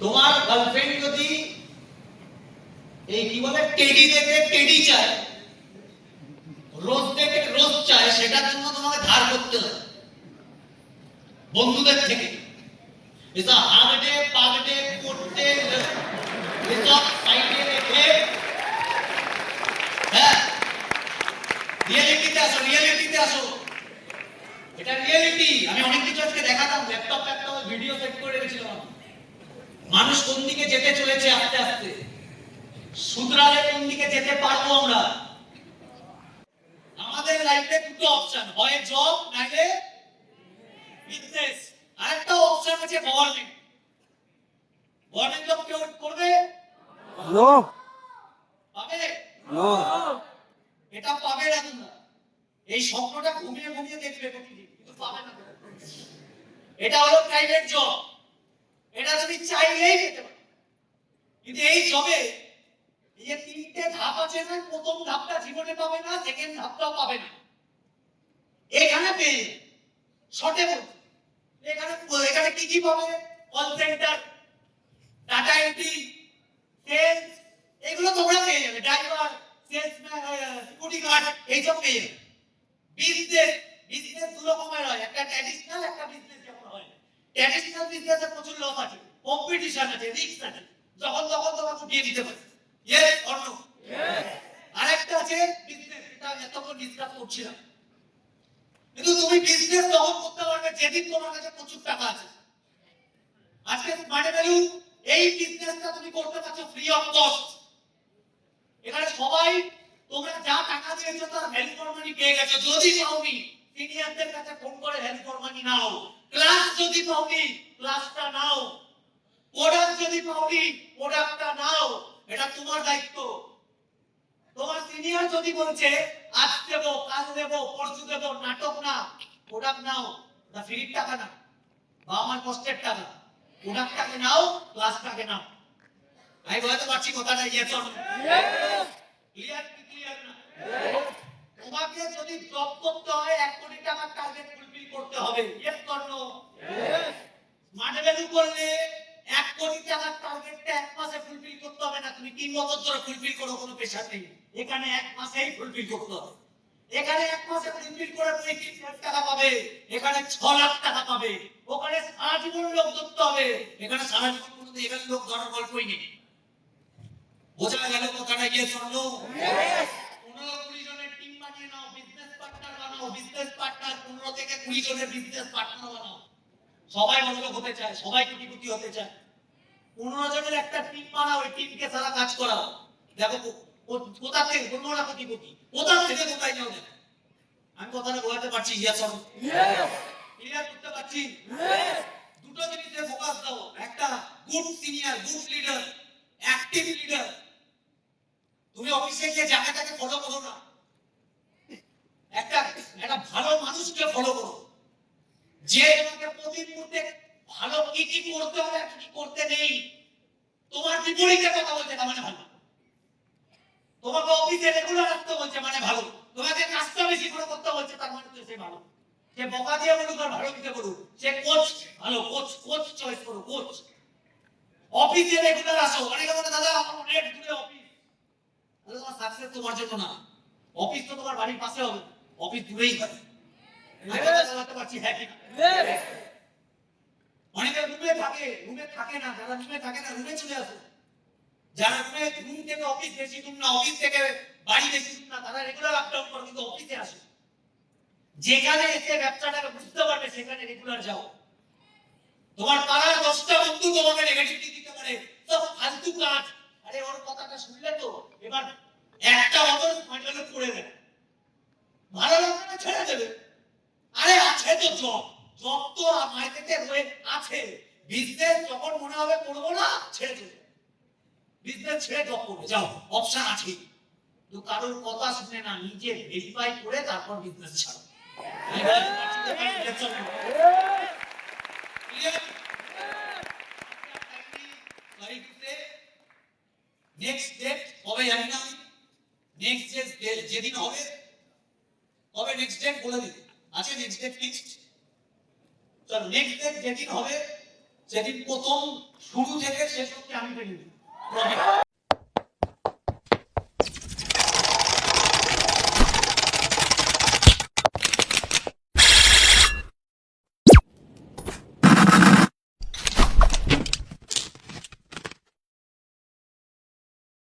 তোমার গার্লফ্রেন্ড যদি এই কি বলে টেডি দেবে, টেডি চায়, রোজ দেবে, রোজ চায়, সেটার জন্য তোমাকে ধার করতে হবে বন্ধুদের থেকে। এটা হাগডে পাগডে করতে এসব সাইডে রেখে, হ্যাঁ রিয়েলিটিতে আসো, রিয়েলিটিতে আসো। এটা রিয়েলিটি। আমি অনেক কিছু আজকে দেখাতাম, ল্যাপটপ ভিডিও সেট করে রেখেছিলাম। মানুষ কোন দিকে যেতে চলেছে আস্তে আস্তে, শুধরালে কোন দিকে যেতে পারবো আমরা। আমাদের লাইফে দুটো অপশন, হয় জব নাইলে বিজনেস। আরেকটা অপশন আছে গভর্নমেন্ট। গভর্নমেন্ট জব কেউ করবে? নো পাবে? নো এটা পাবে না তোমরা। এই স্বপ্নটা ঘুমিয়ে ঘুমিয়ে দেখবে প্রতিদিন, কিন্তু পাবে না। এটা হলো প্রাইভেট জব। এটা তুমি চাইলেই পেতে পারো। কিন্তু এই জবে এই যে তিনটে ধাপ আছে না, প্রথম ধাপটা জীবনে পাবে না, সেকেন্ড ধাপটাও পাবে না। এখানে পেয়ে শর্টে বলতে এখানে এখানে কি কি পাবে? Call centre, data entry, sales, এগুলো তোমরা পেয়ে যাবে। ড্রাইভার, সেলসম্যান, সিকিউরিটি গার্ড, এইসব পেয়ে যাবে। বিজনেস, বিজনেস দু রকমের হয়, একটা ট্র্যাডিশনাল, একটা বিজনেস যেমন হয়। ট্র্যাডিশনাল বিজনেসে প্রচুর লস আছে, কম্পিটিশন আছে, রিস্ক আছে, যখন তখন তোমাকে দিয়ে দিতে পারে। Yes or no? আরেকটা আছে বিজনেস, এটা এতক্ষণ ডিসকাস করছিলাম। কিন্তু তুমি বিজনেস তখন করতে পারবে যেদিন তোমার কাছে প্রচুর টাকা আছে। আজকে স্মার্ট ভ্যালু এই বিজনেসটা তুমি করতে পারছো ফ্রি অফ কস্ট। এখানে সবাই তোমরা যা টাকা দিয়েছো তার ভ্যালু ফর মানি পেয়ে গেছো। যদি পাওনি, সিনিয়রদের কাছে ফোন করে value for money now. Class যদি পাওনি, ক্লাসটা নাও। প্রোডাক্ট যদি পাওনি, প্রোডাক্টটা নাও। এটা তোমার দায়িত্ব। তোমার সিনিয়র যদি বলছে আজ দেবো, কাল দেবো, পরশু দেবো, নাটক না, প্রোডাক্ট নাও। ওটা ফ্রির টাকা না, বা আমার কষ্টের টাকা। প্রোডাক্টটাকে নাও, ক্লাসটাকে নাও। আমি বলতে পারছি কথাটা? Yes or no? ক্লিয়ার কি ক্লিয়ার না? তোমাকে যদি জব করতে হয় 1 কোটি টাকার টার্গেট ফুলফিল করতে হবে। Yes or no? Smart value করলে 1 কোটি টাকার টার্গেটটা 1 মাসে ফুলফিল করতে হবে না, তুমি 3 বছর ধরে ফুলফিল করো, কোনো প্রেশার নেই। এখানে 1 মাসেই ফুলফিল করতে হবে। এখানে 1 মাসে ফুলফিল করে 35 লাখ টাকা পাবে, এখানে 6 লাখ টাকা পাবে। ওখানে সারা জীবন লোক ধরতে হবে, এখানে সারা জীবন কোনো এখানে লোক ধরার গল্পই নেই। বোঝা গেল কথাটা? Yes or no? 15-20 জনের টিম বানিয়ে নাও, বিজনেস পার্টনার বানাও। বিজনেস পার্টনার 15 থেকে 20 জনের বিজনেস পার্টনার বানাও। সবাই বড়লোক হতে চায়, সবাই কোটিপতি হতে চায়। 15 জনের একটা টিম বানাও, ওই টিমকে সারা কাজ করাও। দেখো কোথা থেকে 15টা কোটিপতি, কোথা থেকে কোথায় যাও। দেখো আমি কথাটা বোঝাতে পারছি? Yes or no? ক্লিয়ার করতে পারছি? দুটো জিনিসে ফোকাস দাও। একটা good senior, good leader, active leader. তুমি অফিসে গিয়ে যাকে তাকে ফলো করো না, একটা ভালো মানুষকে ফলো করো, যে তোমাকে প্রতি মুহূর্তে ভালো কি কি করতে হবে আর কি করতে নেই তোমার বিপরীতে কথা বলছে, তার মানে ভালো। তোমাকে অফিসে রেগুলার আসতে বলছে মানে ভালো। তোমাকে কাজটা বেশি করে করতে বলছে, তার মানে সে ভালো। সে বকা দিয়ে বলুক আর ভালো দিতে বলুক, সে কোচ ভালো, কোচ কোচ চয়েস করো, কোচ। অফিসে রেগুলার আসো। অনেকে বলে দাদা আমার অনেক দূরে অফিস। তাহলে তোমার সাকসেস তোমার জন্য না। অফিস তো তোমার বাড়ির পাশে হবে, অফিস দূরেই হবে। বলতে পারছি হ্যাঁ কি? অনেকে রুমে থাকে না। যারা রুমে থাকে না, রুমে চলে আসো। যারা রুম থেকে অফিস বেশি দূর না, অফিস থেকে বাড়ি বেশি দূর না, তারা রেগুলার আপ ডাউন করো, কিন্তু অফিসে আসো। যেখানে এসে ব্যবসাটাকে বুঝতে পারবে সেখানে রেগুলার যাও। তোমার পাড়ার 10টা বন্ধু তোমাকে নেগেটিভিটি দিতে পারে, সব ফালতু কাজ। আরে ওর কথাটা শুনলে তো এবার একটা অদর ফাইনালে পড়ে দেবে, ভালো লাগবে না, ছেড়ে দেবে। আরে আছে তো জব, জব তো মার্কেটে রয়ে আছে। বিজনেস যখন মনে হবে করবো না, ছেড়ে দেবে। বিজনেস ছেড়ে জব করবে, যাও, অপশন আছে। তো কারোর কথা শুনে না, নিজে ভেরিফাই করে তারপর বিজনেস ছাড়ো। নেক্সট ডেট কবে জানি না। নেক্সট যেদিন হবে কবে নেক্সট ডেট বলে দিন, আছে নেক্সট ডেট ফিক্সড? চলো নেক্সট ডেট যেদিন হবে সেদিন প্রথম শুরু থেকে শেষ অবধি আমি টেনে নিই।